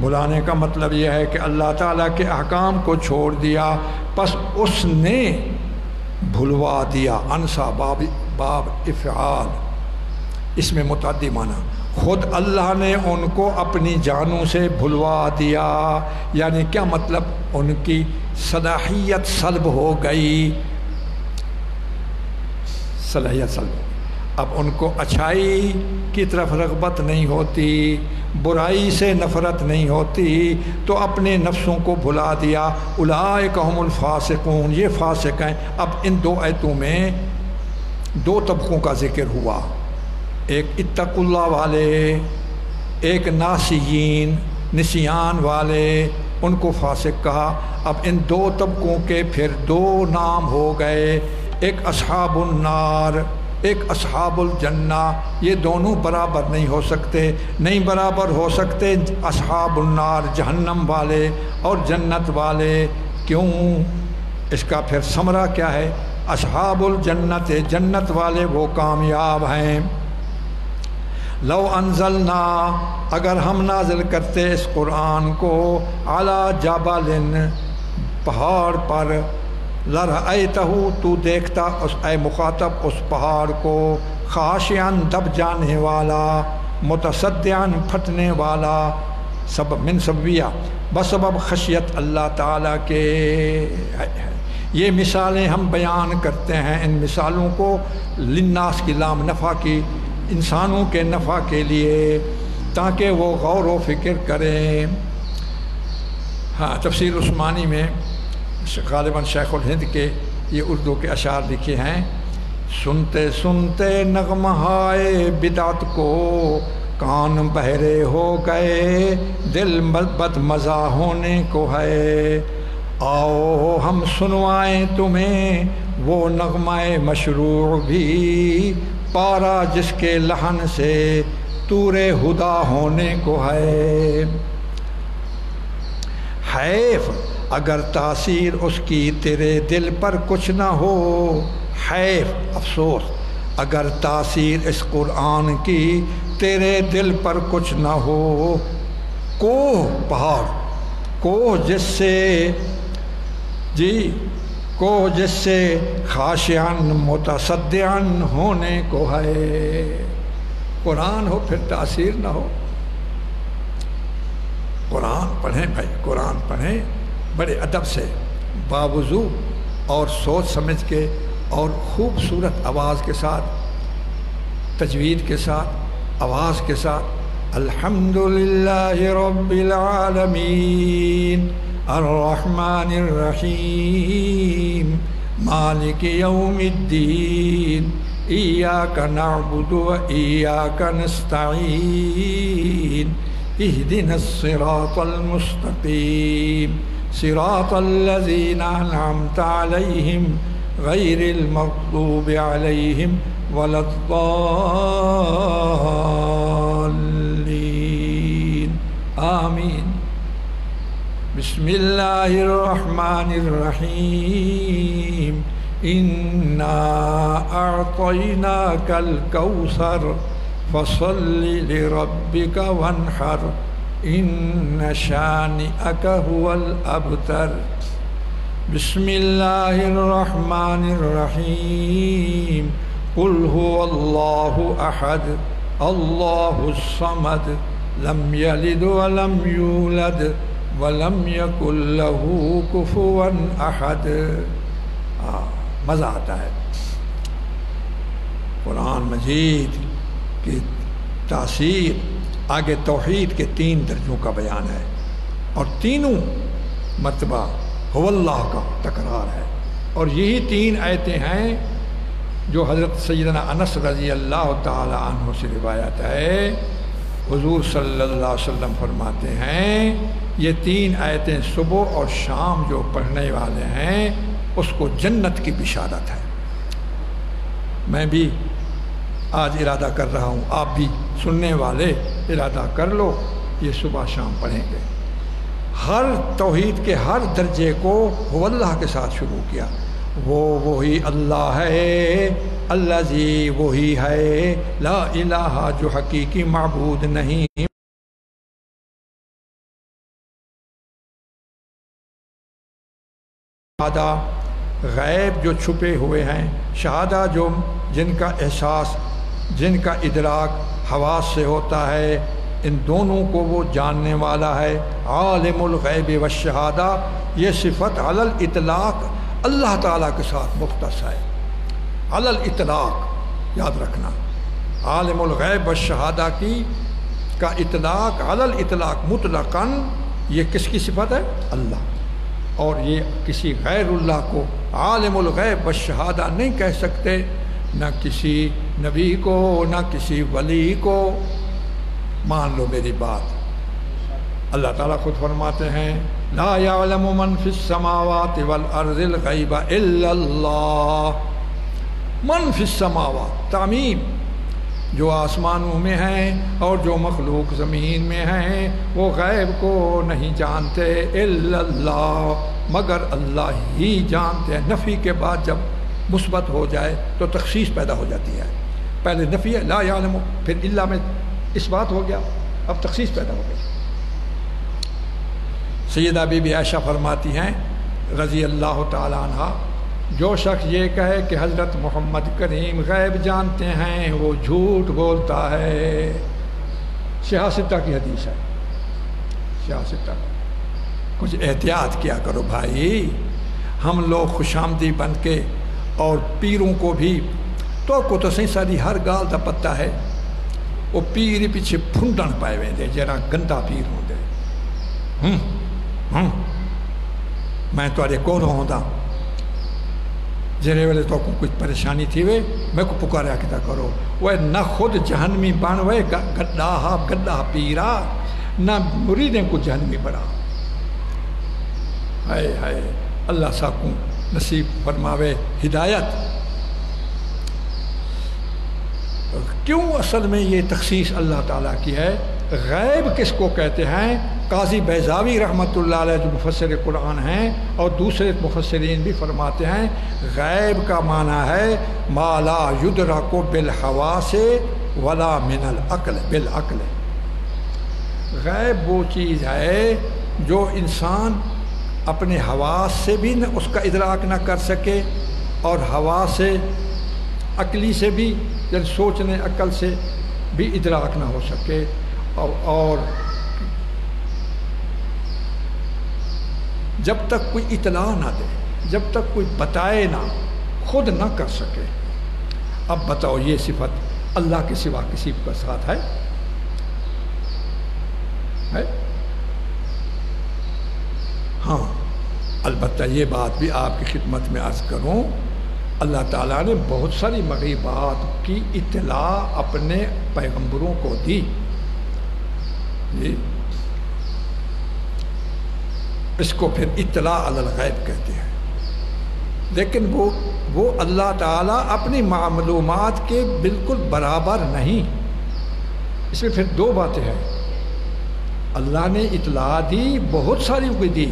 بھلانے کا مطلب یہ ہے کہ اللہ تعالیٰ کے احکام کو چھوڑ دیا، پس اس نے بھلوا دیا۔ انسا باب افعال، اس میں متعدی معنی، خود اللہ نے ان کو اپنی جانوں سے بھلوا دیا، یعنی کیا مطلب؟ ان کی صلاحیت سلب ہو گئی، صلاحیت سلب، اب ان کو اچھائی کی طرف رغبت نہیں ہوتی، برائی سے نفرت نہیں ہوتی، تو اپنے نفسوں کو بھلا دیا۔ اولئک هم الفاسقون، یہ فاسق ہیں۔ اب ان دو آیتوں میں دو طبقوں کا ذکر ہوا، ایک اتقوا اللہ والے، ایک ناسیین، نسیان والے، ان کو فاسق کہا۔ اب ان دو طبقوں کے پھر دو نام ہو گئے، ایک اصحاب النار، ایک اصحاب الجنہ۔ یہ دونوں برابر نہیں ہو سکتے، نہیں برابر ہو سکتے اصحاب النار جہنم والے اور جنت والے۔ کیوں؟ اس کا پھر ثمرہ کیا ہے؟ اصحاب الجنت، جنت والے وہ کامیاب ہیں۔ لو انزلنا، اگر ہم نازل کرتے اس قرآن کو، علی جبل، پہاڑ پر، لرأیتہ، تو دیکھتا اس اے مخاطب اس پہاڑ کو، خاشعاً دب جانے والا، متصدعاً پھٹنے والا، سبب من سببیہ، بسبب خشیت اللہ تعالیٰ کے۔ یہ مثالیں ہم بیان کرتے ہیں، ان مثالوں کو للناس کی لام نفع کی انسانوں کے نفع کے لیے، تاکہ وہ غور و فکر کریں۔ ہاں، تفسیر عثمانی میں غالباً شیخ الہند کے یہ اردو کے اشعار لکھے ہیں: سنتے سنتے نغمہائے بدعت کو کان بہرے ہو گئے، دل بد مزہ ہونے کو ہے، آؤ ہم سنوائیں تمہیں وہ نغمہ مشروع بھی، پارا جس کے لحن سے طور ہدا ہونے کو ہے۔ حیف اگر تاثیر اس کی تیرے دل پر کچھ نہ ہو، حیف افسوس اگر تاثیر اس قرآن کی تیرے دل پر کچھ نہ ہو، کوہ پہاڑ، کوہ جس سے خاشعاً متصدعاً ہونے کو ہے۔ قرآن ہو پھر تاثیر نہ ہو۔ قرآن پڑھیں بھائی، قرآن پڑھیں بڑے ادب سے، باوضو اور سوچ سمجھ کے، اور خوبصورت آواز کے ساتھ، تجوید کے ساتھ، آواز کے ساتھ۔ الحمدللہ رب العالمین الرحمن الرحیم مالک یوم الدین ایاک نعبد و ایاک نستعین اہدنا الصراط المستقیم صراط الذین انعمت علیہم غیر المغضوب علیہم ولا الضالین آمین۔ بسم اللہ الرحمن الرحیم انا اعطیناک الکوثر فصل لربک وانحر ان شانئک هو الابتر۔ بسم اللہ الرحمن الرحیم قل هو اللہ احد اللہ الصمد لم یلد ولم یولد ولم یکن لہ کفوا احد۔ مزہ آتا ہے۔ قرآن مجید کی تاثیر، آگے توحید کے 3 درجوں کا بیان ہے، اور تینوں مرتبہ هو اللہ کا تکرار ہے، اور یہی 3 آیتیں ہیں جو حضرت سیدنا انس رضی اللہ تعالی عنہ سے روایت ہے۔ حضور صلی اللہ علیہ وسلم فرماتے ہیں یہ 3 آیتیں صبح اور شام جو پڑھنے والے ہیں اس کو جنت کی بشارت ہے۔ میں بھی آج ارادہ کر رہا ہوں، آپ بھی سننے والے ارادہ کر لو، یہ صبح شام پڑھیں گے۔ ہر توحید کے ہر درجے کو وہ اللہ کے ساتھ شروع کیا۔ وہی اللہ ہے، اللہ جی وہی ہے، لا الہ جو حقیقی معبود نہیں۔ شہادہ غیب جو چھپے ہوئے ہیں، شہادہ جو جن کا احساس، جن کا ادراک حواس سے ہوتا ہے، ان دونوں کو وہ جاننے والا ہے۔ عالم الغیب والشہادہ، یہ صفت علی الاطلاق اللہ تعالیٰ کے ساتھ مختص ہے، علی الاطلاق، یاد رکھنا۔ عالم الغیب والشہادہ کا اطلاق علی الاطلاق مطلقاً یہ کس کی صفت ہے؟ اللہ، اور یہ کسی غیر اللہ کو عالم الغیب والشہادہ نہیں کہہ سکتے، نہ کسی نبی کو، نہ کسی ولی کو۔ مان لو میری بات، اللہ تعالیٰ خود فرماتے ہیں لا یعلم من فی السماوات والارض الغیب الا اللہ۔ من فی السماوات، تعمیم، جو آسمانوں میں ہیں اور جو مخلوق زمین میں ہیں وہ غیب کو نہیں جانتے، الا اللہ، مگر اللہ ہی جانتے ہیں۔ نفی کے بعد جب مثبت ہو جائے تو تخصیص پیدا ہو جاتی ہے۔ پہلے نفی ہے لا یعلم، پھر اللہ میں اس بات ہو گیا، اب تخصیص پیدا ہو گئی۔ سیدہ بی بی عائشہ فرماتی ہیں رضی اللہ تعالی عنہ، جو شخص یہ کہے کہ حضرت محمد کریم غیب جانتے ہیں وہ جھوٹ بولتا ہے۔ شہا ستہ کی حدیث ہے، شہا ستہ۔ کچھ احتیاط کیا کرو بھائی، ہم لوگ خوش آمدی بن کے، اور پیروں کو بھی تو صحیح ساری ہر گال دا پتہ ہے، وہ پیر پیچھے پھنڈن پائے ویندے جڑا گندا پیر ہوندے میں تواڈے کول ہوندا جڑے ویلے تو کچھ پریشانی تھی وے میں کو پکاریا کتا کرو وہ نہ خود جہنمی بن وے گڈا پیرا نہ مریدیں کو جہنمی بڑا ہائے ہائے اللہ ساکوں نصیب فرماوے ہدایت کیوں اصل میں یہ تخصیص اللہ تعالیٰ کی ہے غیب کس کو کہتے ہیں قاضی بیضاوی رحمۃ اللہ علیہ جو مفسر قرآن ہیں اور دوسرے مفسرین بھی فرماتے ہیں غیب کا معنی ہے ما لا یدرک بالحواس ولا من العقل بالعقل غیب وہ چیز ہے جو انسان اپنے حواس سے بھی نہ اس کا ادراک نہ کر سکے اور حواس سے عقلی سے بھی یعنی سوچنے عقل سے بھی ادراک نہ ہو سکے اور جب تک کوئی اطلاع نہ دے جب تک کوئی بتائے نہ خود نہ کر سکے. اب بتاؤ یہ صفت اللہ کے سوا کسی کے ساتھ ہے؟ ہاں البتہ یہ بات بھی آپ کی خدمت میں عرض کروں اللہ تعالیٰ نے بہت ساری مغیبات کی اطلاع اپنے پیغمبروں کو دی جی اس کو پھر اطلاع علی الغیب کہتے ہیں لیکن وہ اللہ تعالیٰ اپنی معلومات کے بالکل برابر نہیں. اس میں پھر دو باتیں ہیں اللہ نے اطلاع دی بہت ساری کو دی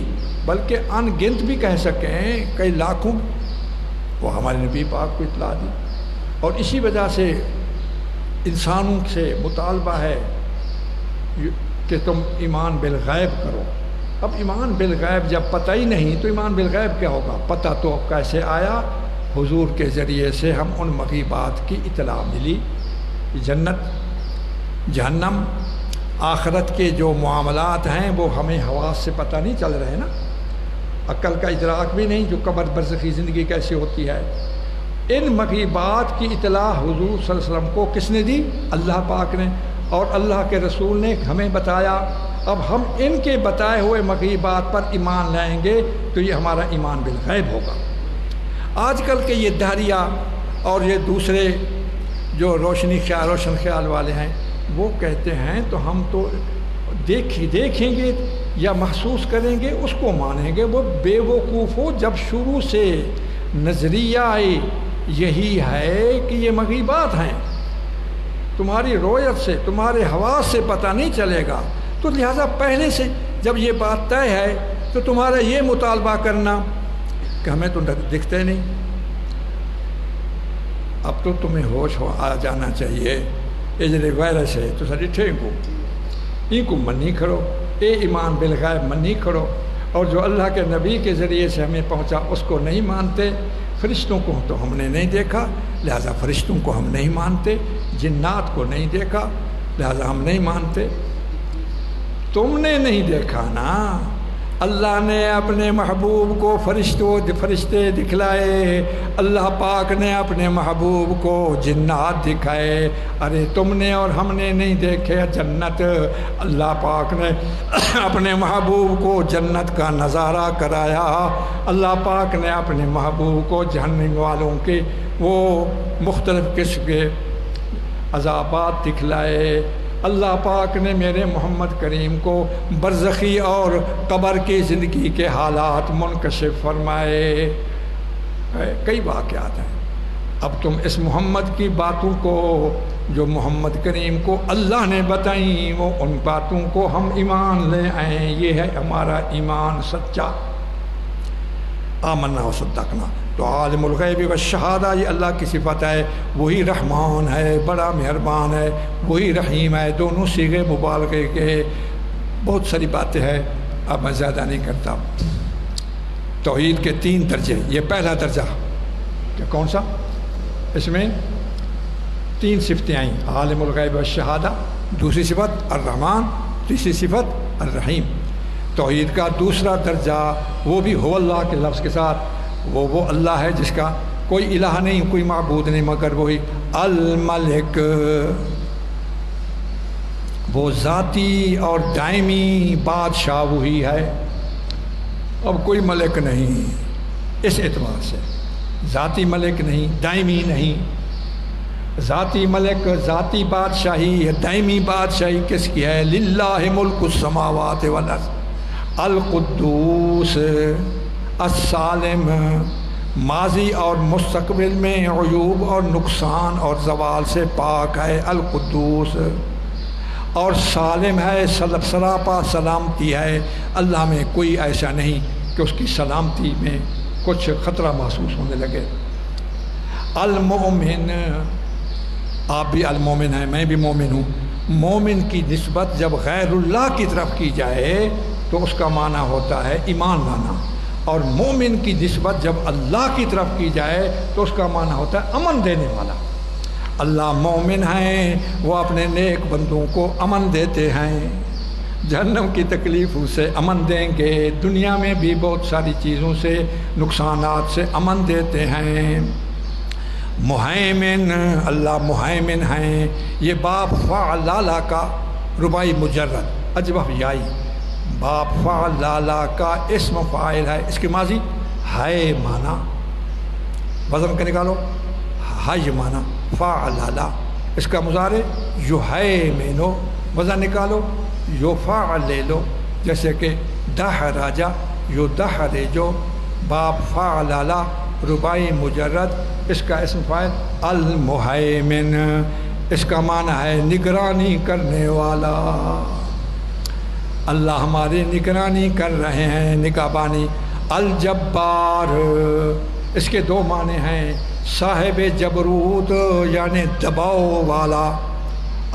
بلکہ ان گنت بھی کہہ سکیں کئی لاکھوں وہ ہمارے نبی پاک کو اطلاع دی اور اسی وجہ سے انسانوں سے مطالبہ ہے کہ تم ایمان بالغیب کرو. اب ایمان بالغیب جب پتہ ہی نہیں تو ایمان بالغیب کیا ہوگا؟ پتہ تو کیسے آیا؟ حضور کے ذریعے سے ہم ان مغیبات کی اطلاع ملی. جنت جہنم آخرت کے جو معاملات ہیں وہ ہمیں حواس سے پتہ نہیں چل رہے نا عقل کا ادراک بھی نہیں جو قبر برزخی زندگی کیسے ہوتی ہے. ان مغیبات کی اطلاع حضور صلی اللہ علیہ وسلم کو کس نے دی؟ اللہ پاک نے اور اللہ کے رسول نے ہمیں بتایا. اب ہم ان کے بتائے ہوئے مغیبات پر ایمان لائیں گے تو یہ ہمارا ایمان بالغیب ہوگا. آج کل کے یہ دہریہ اور یہ دوسرے جو روشن خیال والے ہیں وہ کہتے ہیں تو ہم تو دیکھیں گے یا محسوس کریں گے اس کو مانیں گے. وہ بے وقوف ہو جب شروع سے نظریہ یہی ہے کہ یہ مغیبات ہیں تمہاری رویت سے تمہارے حواس سے پتہ نہیں چلے گا تو لہٰذا پہلے سے جب یہ بات طے ہے تو تمہارا یہ مطالبہ کرنا کہ ہمیں تو دکھتے نہیں. اب تو تمہیں ہوش آ جانا چاہیے یہ جڑے وائرس ہے تو سر ڈٹھے ان کو منی کھڑو اے ایمان بالغیب منی کھڑو اور جو اللہ کے نبی کے ذریعے سے ہمیں پہنچا اس کو نہیں مانتے. فرشتوں کو تو ہم نے نہیں دیکھا لہذا فرشتوں کو ہم نہیں مانتے. جنات کو نہیں دیکھا لہذا ہم نہیں مانتے. تم نے نہیں دیکھا نا اللہ نے اپنے محبوب کو فرشتے دکھلائے اللہ پاک نے اپنے محبوب کو جنات دکھائے. ارے تم نے اور ہم نے نہیں دیکھے جنت اللہ پاک نے اپنے محبوب کو جنت کا نظارہ کرایا. اللہ پاک نے اپنے محبوب کو جہنم والوں کے وہ مختلف قسم کے عذابات دکھلائے. اللہ پاک نے میرے محمد کریم کو برزخی اور قبر کی زندگی کے حالات منکشف فرمائے. کئی واقعات ہیں. اب تم اس محمد کی باتوں کو جو محمد کریم کو اللہ نے بتائیں وہ ان باتوں کو ہم ایمان لے آئیں. یہ ہے ہمارا ایمان سچا. آمنا و صدقنا. تو عالم الغیب والشہادہ یہ اللہ کی صفت ہے. وہی رحمان ہے بڑا مہربان ہے وہی رحیم ہے. دونوں صیغے مبالغے کے بہت ساری باتیں ہیں اب میں زیادہ نہیں کرتا. توحید کے 3 درجے. یہ پہلا درجہ کہ کون سا؟ اس میں 3 صفتیں آئیں عالم الغیب والشہادہ. دوسری صفت الرحمن. تیسری صفت الرحیم. توحید کا دوسرا درجہ وہ بھی ہو اللہ کے لفظ کے ساتھ وہ اللہ ہے جس کا کوئی الہ نہیں کوئی معبود نہیں مگر وہی الملک. وہ ذاتی اور دائمی بادشاہ وہی ہے، اب کوئی ملک نہیں اس اعتبار سے، ذاتی ملک نہیں، دائمی نہیں۔ ذاتی ملک، ذاتی بادشاہی، دائمی بادشاہی کس کی ہے؟ للہ ملک السماوات والارض، القدوس السالم، ماضی اور مستقبل میں عیوب اور نقصان اور زوال سے پاک ہے، القدوس، اور سالم ہے، سراپا سلامتی ہے، اللہ میں کوئی ایسا نہیں کہ اس کی سلامتی میں کچھ خطرہ محسوس ہونے لگے۔ المومن، آپ بھی المومن ہیں، میں بھی مومن ہوں۔ مومن کی نسبت جب غیر اللہ کی طرف کی جائے تو اس کا معنی ہوتا ہے ایمان لانا، اور مومن کی نسبت جب اللہ کی طرف کی جائے تو اس کا معنی ہوتا ہے امن دینے والا۔ اللہ مومن ہیں، وہ اپنے نیک بندوں کو امن دیتے ہیں، جہنم کی تکلیفوں سے امن دیں گے، دنیا میں بھی بہت ساری چیزوں سے، نقصانات سے امن دیتے ہیں۔ مہیمن، اللہ مہیمن ہیں، یہ باب فعلالہ کا ربائی مجرد اجوف یائی، باب فعلالہ کا اسم فاعل ہے، اس کے ماضی ہے معنی، وزن کا نکالو، ہے معنی فعلالہ، اس کا مضارع یحیمنو، وزن نکالو یفعل لے لو، جیسے کہ دحرج یدحرجو، باب فعلالہ ربائی مجرد، اس کا اسم فاعل المہیمن، اس کا معنی ہے نگرانی کرنے والا۔ اللہ ہماری نگرانی کر رہے ہیں، نگہبانی۔ الجبار، اس کے دو معنی ہیں، صاحب جبروت یعنی دباؤ والا،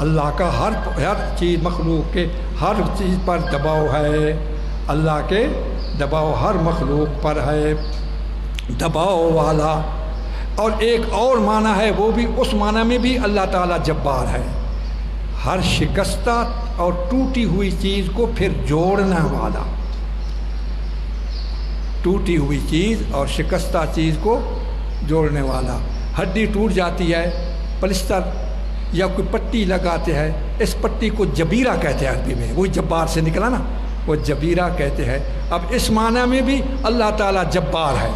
اللہ کا ہر چیز، مخلوق کے ہر چیز پر دباؤ ہے، اللہ کے دباؤ ہر مخلوق پر ہے، دباؤ والا۔ اور ایک اور معنی ہے، وہ بھی اس معنی میں بھی اللہ تعالیٰ جبار ہے، ہر شکستہ اور ٹوٹی ہوئی چیز کو پھر جوڑنے والا، ٹوٹی ہوئی چیز اور شکستہ چیز کو جوڑنے والا۔ ہڈی ٹوٹ جاتی ہے، پلسٹر یا کوئی پٹی لگاتے ہیں، اس پٹی کو جبیرہ کہتے ہیں عربی میں، وہی جبار سے نکلا نا، وہ جبیرہ کہتے ہیں۔ اب اس معنی میں بھی اللہ تعالیٰ جبار ہے،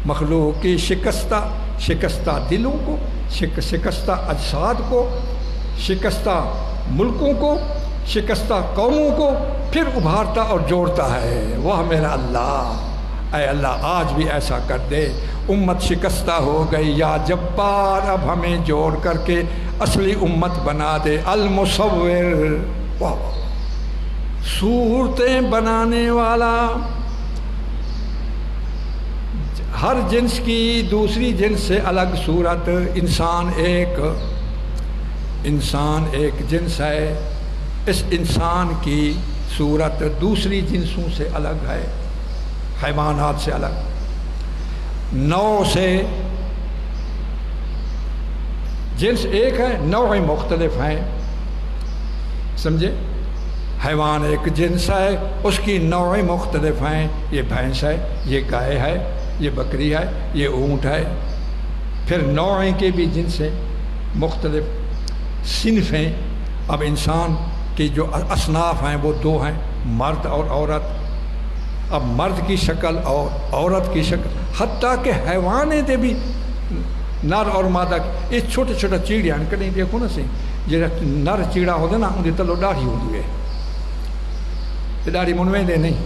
مخلوق کی شکستہ دلوں کو، شکستہ اجساد کو، شکستہ ملکوں کو، شکستہ قوموں کو پھر ابھارتا اور جوڑتا ہے، وہ میرا اللہ۔ اے اللہ آج بھی ایسا کر دے، امت شکستہ ہو گئی، یا جبار اب ہمیں جوڑ کر کے اصلی امت بنا دے۔ المصور، صورتیں بنانے والا، ہر جنس کی دوسری جنس سے الگ صورت، انسان ایک جنس ہے، اس انسان کی صورت دوسری جنسوں سے الگ ہے، حیوانات سے الگ، نوع سے، جنس ایک ہے، نوع مختلف ہیں، سمجھے؟ حیوان ایک جنس ہے، اس کی نوع مختلف ہیں، یہ بھینس ہے، یہ گائے ہے، یہ بکری ہے، یہ اونٹ ہے، پھر نوع کے بھی جنس ہیں، مختلف صنف ہیں۔ اب انسان کی جو اصناف ہیں وہ دو ہیں، مرد اور عورت۔ اب مرد کی شکل اور عورت کی شکل، حتیٰ کہ حیوانے دے بھی نر اور مادہ، یہ چھوٹے چھوٹے چیڑیاں کہیں دیکھو نا سی، جہاں نر چیڑا ہوتا نا ان کی تلو داڑھی ہوتی ہے، یہ داڑھی منویں دے نہیں،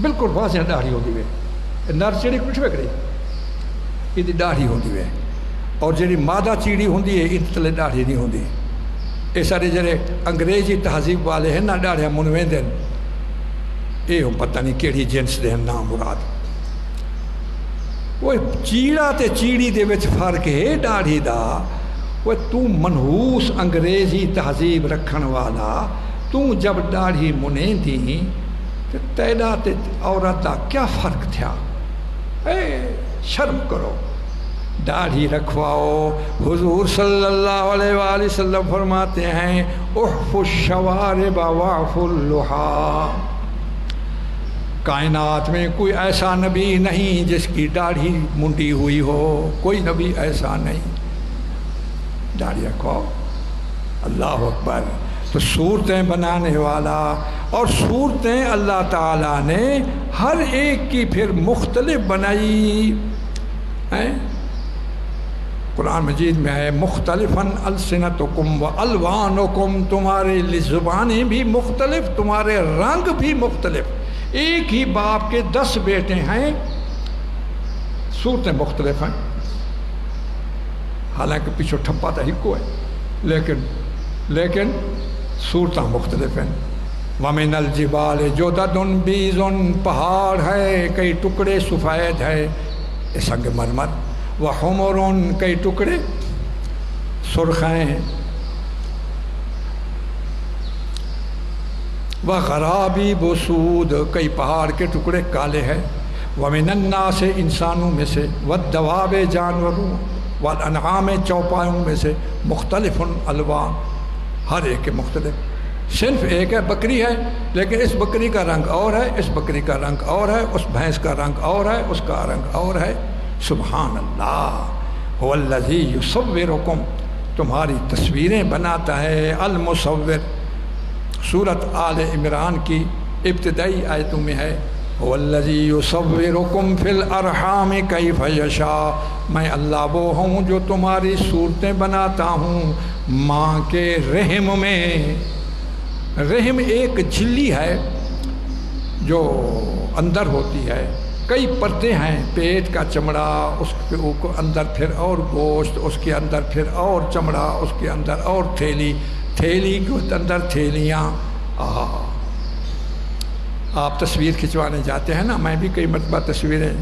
بالکل واضح داڑھی ہوتی ہے، نر چیڑی کچھ بھی کرے یہ داڑھی ہوتی ہے، اور جی مادہ چیڑی ہوتی ہے ان تلے داڑھی نہیں ہوتی۔ یہ سارے جڑے انگریزی تہذیب والے ہیں نا داڑھیاں منویں دین، یہ پتہ نہیں کیڑی جنس دے نام مراد۔ وہ چیڑا تے چیڑی دے وچ فرق ہے داڑھی دا، وہ تو منحوس انگریزی تہذیب رکھن والا، تو جب داڑھی منیں دی تو تیرا تے عورت دا کیا فرق تھیا؟ شرم کرو، داڑھی رکھواؤ۔ حضور صلی اللہ علیہ وآلہ وسلم فرماتے ہیں احف الشوارب واعف اللحا، کائنات میں کوئی ایسا نبی نہیں جس کی داڑھی منڈی ہوئی ہو، کوئی نبی ایسا نہیں، داڑھی رکھواؤ۔ اللہ اکبر۔ تو صورتیں بنانے والا، اور صورتیں اللہ تعالیٰ نے ہر ایک کی پھر مختلف بنائی ہیں۔ قرآن مجید میں ہے مختلفاً السنتکم و الوانکم، تمہارے زبانیں بھی مختلف، تمہارے رنگ بھی مختلف۔ ایک ہی باپ کے 10 بیٹے ہیں، صورتیں مختلف ہیں، حالانکہ پیچھے ٹھپا تو ہکو ہے، لیکن صورتیں مختلف ہیں۔ وَمِنَ الْجِبَالِ جُدَدٌ بِيضٌ، پہاڑ ہے کئی ٹکڑے سفید ہے سنگ مرمر، وَحُمُرٌ کئی ٹکڑے سرخ ہیں، وَغَرَابِيبُ سُودٌ کئی پہاڑ کے ٹکڑے کالے ہیں، وَمِنَ النَّاسِ انسانوں میں سے، وَالدَّوَابِ جانوروں، وَالْأَنْعَامِ چوپایوں میں سے، مختلف الوان، ہر ایک کے مختلف۔ صرف ایک ہے بکری ہے، لیکن اس بکری کا رنگ اور ہے، اس بکری کا رنگ اور ہے، اس بھینس کا رنگ اور ہے، اس کا رنگ اور ہے۔ سبحان اللہ، هو الذی یصورکم، تمہاری تصویریں بناتا ہے، المصور۔ سورۃ آل عمران کی ابتدائی آیتوں میں ہے هو الذی یصورکم فی الارحام کیف یشاء، میں اللہ وہ ہوں جو تمہاری صورتیں بناتا ہوں ماں کے رحم میں۔ رحم ایک جھلی ہے جو اندر ہوتی ہے، کئی پردے ہیں، پیٹ کا چمڑا، اس کے اندر پھر اور گوشت، اس کے اندر پھر اور چمڑا، اس کے اندر اور تھیلی کے اندر تھیلیاں۔ آپ تصویر کھنچوانے جاتے ہیں نا، میں بھی کئی مرتبہ تصویریں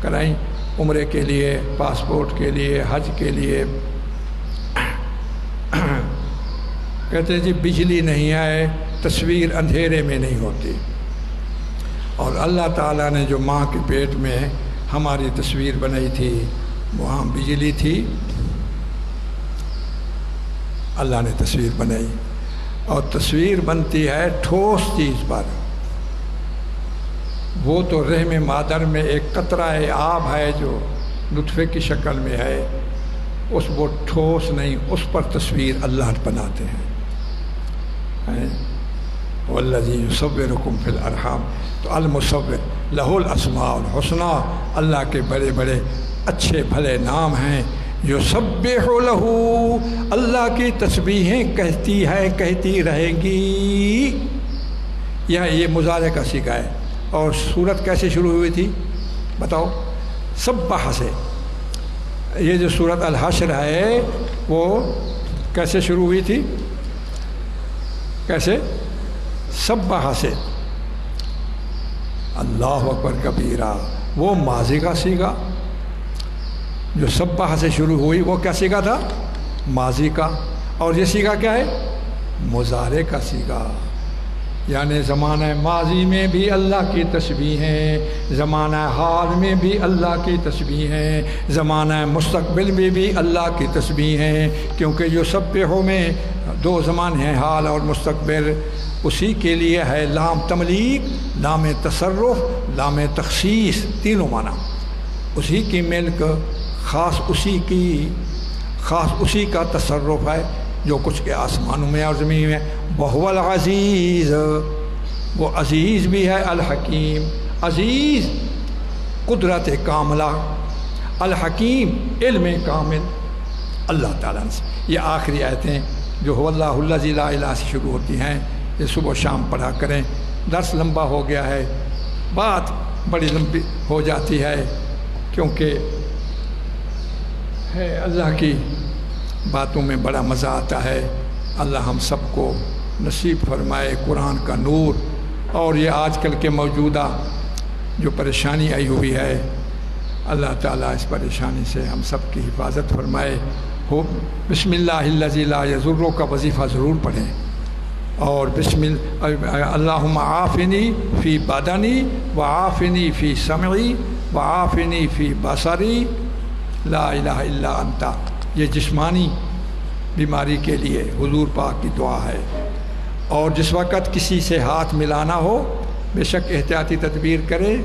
کرائیں، عمرے کے لیے، پاسپورٹ کے لیے، حج کے لیے۔ کہتے ہیں جی بجلی نہیں ہے، تصویر اندھیرے میں نہیں ہوتی، اور اللہ تعالیٰ نے جو ماں کے پیٹ میں ہماری تصویر بنائی تھی وہاں بجلی تھی، اللہ نے تصویر بنائی، اور تصویر بنتی ہے ٹھوس چیز پر۔ وہ تو رحم مادر میں ایک قطرہ آب ہے جو نطفے کی شکل میں ہے، وہ ٹھوس نہیں، اس پر تصویر اللہ بناتے ہیں۔ والذی یصورکم فی الارحام، تو المصور لہ الاسماء الحسنی، اللہ کے بڑے بڑے اچھے بھلے نام ہیں۔ یسبح لہ، اللہ کی تسبیحیں کہتی رہیں گی۔ یہ مضارع کا صیغہ ہے، اور سورت کیسے شروع ہوئی تھی بتاؤ؟ سبح سے۔ یہ جو سورت الحشر ہے وہ کیسے شروع ہوئی تھی؟ کیسے؟ سبح سے۔ اللہ اکبر کبیرہ، وہ ماضی کا صیغہ جو سبح سے شروع ہوئی، وہ کیا صیغہ تھا؟ ماضی کا۔ اور یہ صیغہ کیا ہے؟ مضارع کا صیغہ، یعنی زمانہ ماضی میں بھی اللہ کی تسبیحیں، زمانہ حال میں بھی اللہ کی تسبیحیں، زمانہ مستقبل میں بھی اللہ کی تسبیحیں، کیونکہ جو سبحوں میں 2 زمانے ہیں، حال اور مستقبل۔ اسی کے لیے ہے لام تملیک، لام تصرف، لام تخصیص، تینوں معنی۔ اسی کی ملک، خاص اسی کا تصرف ہے جو کچھ کے آسمانوں میں اور زمین میں۔ وَهُوَ الْعَزِيزُ، وہ عزیز بھی ہے، الحکیم، عزیز قدرت کاملہ، الحکیم علم کامل اللہ تعالیٰ سے۔ یہ آخری آیتیں جو هو اللہ الذی لا الہ سے شروع ہوتی ہیں، یہ صبح و شام پڑھا کریں۔ درس لمبا ہو گیا ہے، بات بڑی لمبی ہو جاتی ہے، کیونکہ ہے اللہ کی باتوں میں بڑا مزہ آتا ہے۔ اللہ ہم سب کو نصیب فرمائے قرآن کا نور، اور یہ آج کل کے موجودہ جو پریشانی آئی ہوئی ہے، اللہ تعالیٰ اس پریشانی سے ہم سب کی حفاظت فرمائے۔ ہو بسم اللہ الذی لا یضر کا وظیفہ ضرور پڑھیں، اور اللہم عافنی فی بدنی وعافنی فی سمعی وعافنی فی بصری لا الہ الا انت، یہ جسمانی بیماری کے لیے حضور پاک کی دعا ہے۔ اور جس وقت کسی سے ہاتھ ملانا ہو، بے شک احتیاطی تدبیر کرے،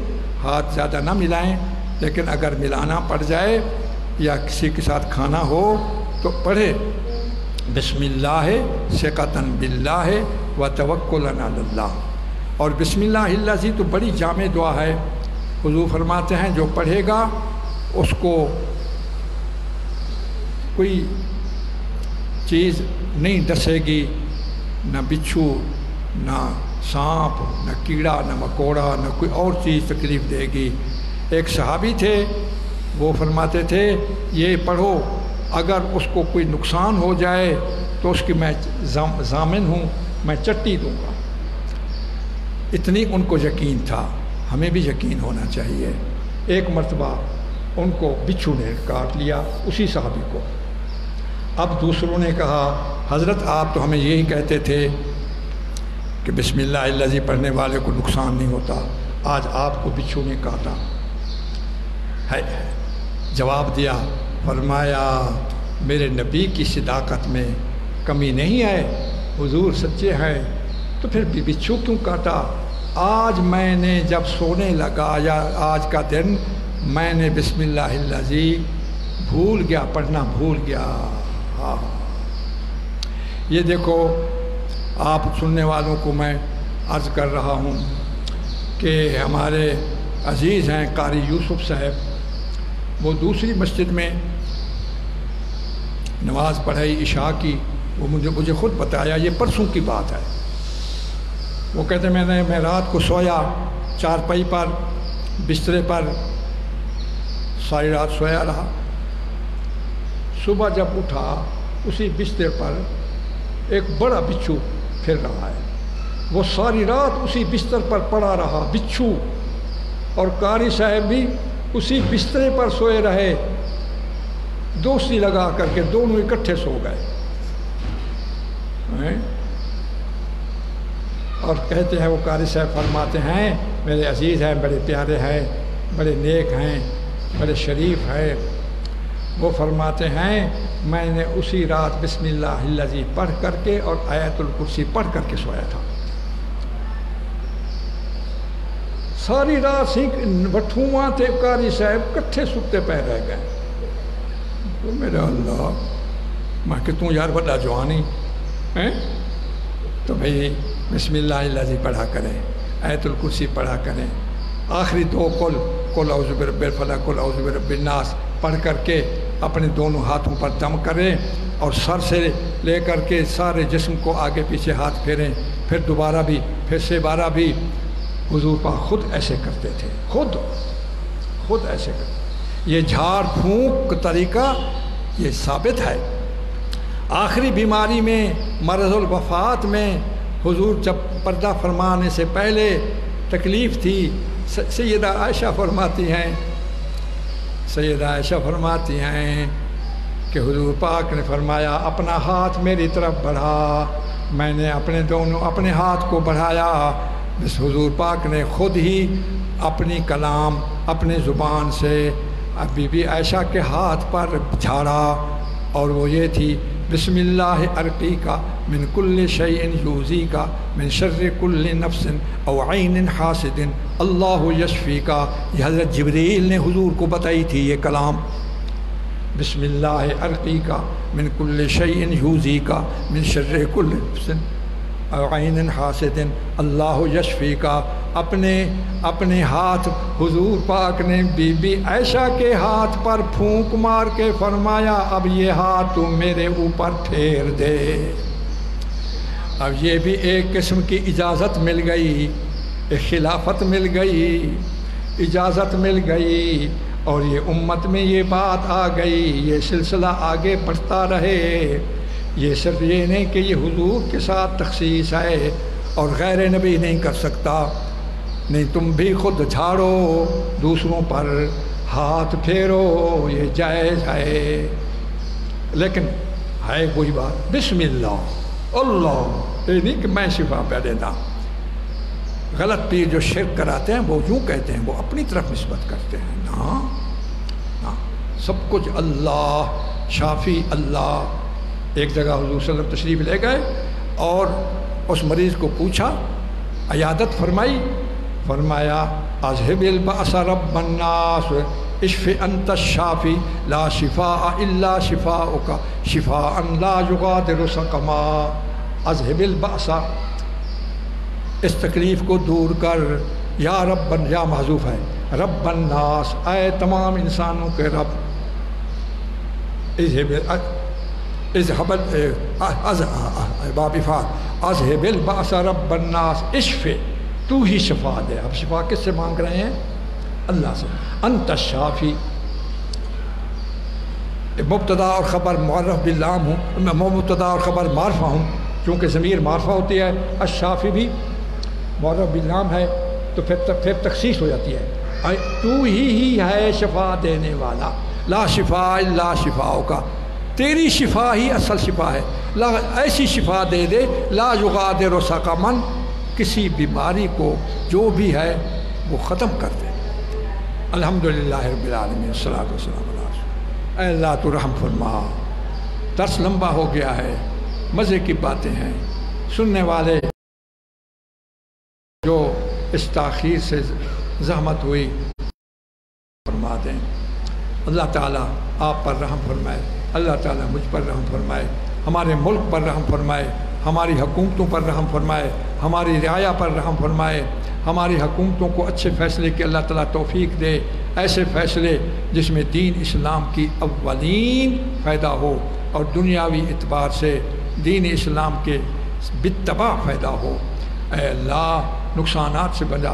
ہاتھ زیادہ نہ ملائیں، لیکن اگر ملانا پڑ جائے یا کسی کے ساتھ کھانا ہو تو پڑھے بسم اللہ ثقۃ باللہ و توکلا علی اللہ۔ اور بسم اللہ الذی تو بڑی جامع دعا ہے۔ حضور فرماتے ہیں جو پڑھے گا اس کو کوئی چیز نہیں ڈسے گی، نہ بچھو، نہ سانپ، نہ کیڑا، نہ مکوڑا، نہ کوئی اور چیز تکلیف دے گی۔ ایک صحابی تھے، وہ فرماتے تھے یہ پڑھو، اگر اس کو کوئی نقصان ہو جائے تو اس کی میں ضامن ہوں، میں چٹی دوں گا۔ اتنی ان کو یقین تھا، ہمیں بھی یقین ہونا چاہیے۔ ایک مرتبہ ان کو بچھو نے کاٹ لیا، اسی صحابی کو۔ اب دوسروں نے کہا حضرت آپ تو ہمیں یہی کہتے تھے کہ بسم اللہ الذی پڑھنے والے کو نقصان نہیں ہوتا، آج آپ کو بچھو نے کاٹا ہے۔ جواب دیا، فرمایا میرے نبی کی صداقت میں کمی نہیں ہے، حضور سچے ہیں، تو پھر بچھو کیوں کاٹا؟ آج میں نے جب سونے لگا یا آج کا دن میں نے بسم اللہ الذی بھول گیا، پڑھنا بھول گیا۔ ہاں یہ دیکھو، آپ سننے والوں کو میں عرض کر رہا ہوں کہ ہمارے عزیز ہیں قاری یوسف صاحب، وہ دوسری مسجد میں نماز پڑھائی عشاء کی، وہ مجھے خود بتایا، یہ پرسوں کی بات ہے۔ وہ کہتے میں رات کو سویا چارپائی پر، بسترے پر، ساری رات سویا رہا۔ صبح جب اٹھا اسی بستر پر ایک بڑا بچھو پھر رہا ہے، وہ ساری رات اسی بستر پر پڑا رہا بچھو، اور قاری صاحب بھی اسی بسترے پر سوئے رہے، دوستی لگا کر کے دونوں اکٹھے سو گئے۔ اور کہتے ہیں وہ قاری صاحب فرماتے ہیں میرے عزیز ہیں، بڑے پیارے ہیں، بڑے نیک ہیں، بڑے شریف ہیں، وہ فرماتے ہیں میں نے اسی رات بسم اللہ الذی پڑھ کر کے اور آیت الکرسی پڑھ کر کے سویا تھا۔ ساری رات بٹھواں تھے قاری صاحب، کٹھے سکتے پہ رہ گئے۔ تو میرا اللہ، میں کہ توں یار بڑا جوانی ہیں، تو بھئی بسم اللہ الذی پڑھا کریں، آیت الکرسی پڑھا کریں، آخری دو قل اعوذ برب الفلق، قل اعوذ برب الناس پڑھ کر کے اپنے دونوں ہاتھوں پر دم کریں، اور سر سے لے کر کے سارے جسم کو آگے پیچھے ہاتھ پھیریں، پھر دوبارہ بھی، پھر سے بارہ بھی۔ حضور پاک خود ایسے کرتے تھے، خود ایسے کرتے۔ یہ جھاڑ پھونک طریقہ یہ ثابت ہے۔ آخری بیماری میں، مرض الوفات میں، حضور جب پردہ فرمانے سے پہلے تکلیف تھی، سیدہ عائشہ فرماتی ہیں کہ حضور پاک نے فرمایا اپنا ہاتھ میری طرف بڑھا، میں نے اپنے ہاتھ کو بڑھایا، بس حضور پاک نے خود ہی اپنی کلام اپنے زبان سے بی بی عائشہ کے ہاتھ پر جھاڑا، اور وہ یہ تھی بسم اللہ ارقیکا من کل شیء یؤذیکا من شر کل نفس او عین حاسد اللہ یشفیکا۔ یہ حضرت جبریل نے حضور کو بتائی تھی یہ کلام، بسم اللہ ارقیکا من کل شیء یؤذیکا من شر کل نفس او عین حاسد اللہ یشفیکا۔ اپنے ہاتھ حضور پاک نے بی بی عائشہ کے ہاتھ پر پھونک مار کے فرمایا اب یہ ہاتھ تو میرے اوپر پھیر دے۔ اب یہ بھی ایک قسم کی اجازت مل گئی، ایک خلافت مل گئی، اجازت مل گئی، اور یہ امت میں یہ بات آ گئی، یہ سلسلہ آگے بڑھتا رہے۔ یہ صرف یہ نہیں کہ یہ حضور کے ساتھ تخصیص ہے اور غیر نبی نہیں کر سکتا، نہیں، تم بھی خود جھاڑو، دوسروں پر ہاتھ پھیرو، یہ جائز ہے، لیکن ہے کوئی بات بسم اللہ اللہ، یہ نہیں کہ میں شفا پہ دیتا۔ غلط پیر جو شرک کراتے ہیں وہ یوں کہتے ہیں، وہ اپنی طرف نسبت کرتے ہیں، نا سب کچھ اللہ، شافی اللہ۔ ایک جگہ حضور صلی اللہ علیہ وسلم تشریف لے گئے اور اس مریض کو پوچھا، عیادت فرمائی، فرمایا اذهب البأس رب الناس اشف انت الشافی لا شفاء الا شفاؤک شفاء لا یغادر سقما۔ اذهب البأس، اس تکلیف کو دور کر، یا رب، یا محذوف ہے، رب الناس، اے تمام انسانوں کے رب، اذهب باب افعال، اذهب البأس رب الناس اشف، تو ہی شفا دے۔ اب شفا کس سے مانگ رہے ہیں؟ اللہ سے۔ انت الشافی، مبتدا اور خبر معرف باللام ہوں، مبتدا اور خبر معرفہ ہوں، چونکہ ضمیر معرفہ ہوتی ہے، الشافی بھی معرف باللام ہے، تو پھر تخصیص ہو جاتی ہے، تو ہی ہے شفا دینے والا، لا شفاء الا شفاؤک، تیری شفا ہی اصل شفا ہے، لا ایسی شفا دے دے، لا یغادر سقما، کسی بیماری کو جو بھی ہے وہ ختم کر دے۔ الحمدللہ رب العالمین، والصلاۃ والسلام علی رسول۔ اے اللہ تو رحم فرما، درس لمبا ہو گیا ہے، مزے کی باتیں ہیں، سننے والے جو اس تاخیر سے زحمت ہوئی فرما دیں۔ اللہ تعالیٰ آپ پر رحم فرمائے، اللہ تعالیٰ مجھ پر رحم فرمائے، ہمارے ملک پر رحم فرمائے، ہماری حکومتوں پر رحم فرمائے، ہماری رعایا پر رحم فرمائے، ہماری حکومتوں کو اچھے فیصلے کی اللہ تعالیٰ توفیق دے، ایسے فیصلے جس میں دین اسلام کی اولین فائدہ ہو اور دنیاوی اعتبار سے دین اسلام کے بتبع فائدہ ہو۔ اے اللہ نقصانات سے بچا،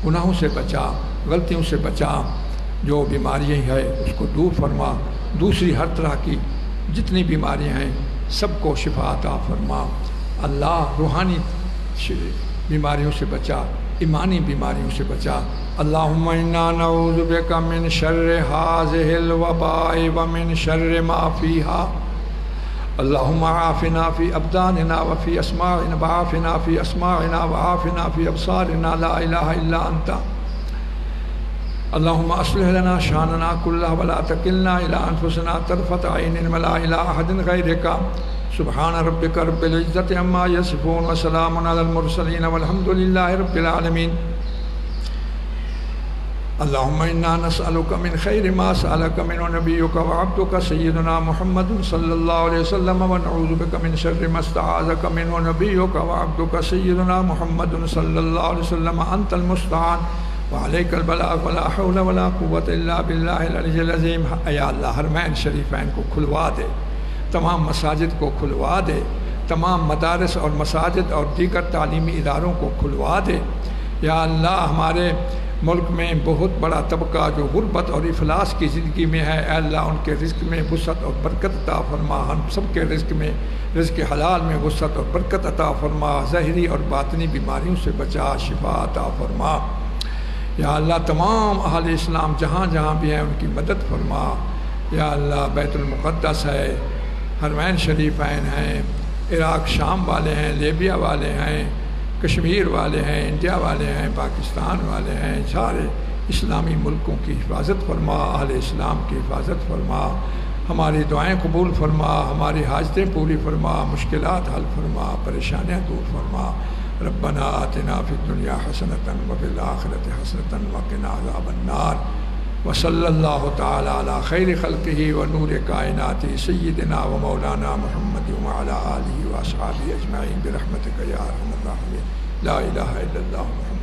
گناہوں سے بچا، غلطیوں سے بچا، جو بیماریاں ہیں اس کو دور فرما، دوسری ہر طرح کی جتنی بیماریاں ہیں سب کو شفا عطا فرما۔ اللہ روحانی بیماریوں سے بچا، ایمانی بیماریوں سے بچا۔ اللہم انا نعوذ بک من شر ہذہ الوباء ومن شر ما فیہا، اللہم عافنا فی ابداننا وفی اسماعنا، وعافنا فی اسماعنا وعافنا فی ابصارنا، لا الہ الا انت۔ اللہم اصلح لنا شاننا کلہ ولا تکلنا الی انفسنا طرفۃ عین ولا الی احد غیرک، سبحان ربک رب العزۃ عما یصفون وسلام علی المرسلین والحمد للہ رب العالمین۔ اللہم انا نسألک من خیر ما سألک منہ نبیک وعبدک سیدنا محمد صلی اللہ علیہ وسلم، ونعوذ بک من شر ما استعاذک منہ نبیک وعبدک سیدنا محمد صلی اللہ علیہ وسلم، انت المستعان وعلیک البلاغ ولا حول ولا قوة الا باللہ العلی العظیم۔ اے اللہ حرمین شریفین کو کھلوا دے، تمام مساجد کو کھلوا دے، تمام مدارس اور مساجد اور دیگر تعلیمی اداروں کو کھلوا دے۔ یا اللہ ہمارے ملک میں بہت بڑا طبقہ جو غربت اور افلاس کی زندگی میں ہے، اے اللہ ان کے رزق میں وسعت اور برکت عطا فرما، ہم سب کے رزق میں، رزق حلال میں وسعت اور برکت عطا فرما، ظاہری اور باطنی بیماریوں سے بچا، شفا عطا فرما۔ یا اللہ تمام اہل اسلام جہاں جہاں بھی ہیں ان کی مدد فرما۔ یا اللہ بیت المقدس ہے، حرمین شریفین ہیں، عراق شام والے ہیں، لیبیا والے ہیں، کشمیر والے ہیں، انڈیا والے ہیں، پاکستان والے ہیں، سارے اسلامی ملکوں کی حفاظت فرما، اہل اسلام کی حفاظت فرما، ہماری دعائیں قبول فرما، ہماری حاجتیں پوری فرما، مشکلات حل فرما، پریشانیاں دور فرما۔ ربنا آتنا فی الدنیا حسنۃ وفی الآخرۃ حسنۃ وقنا عذاب النار، وصلی اللہ تعالی علی خیر خلقہ ونور کائناتہ سیدنا و مولانا محمد وعلی آلہ واصحابہ اجمعین برحمتک یا ارحم الراحمین، لا الہ الا اللہ محمد۔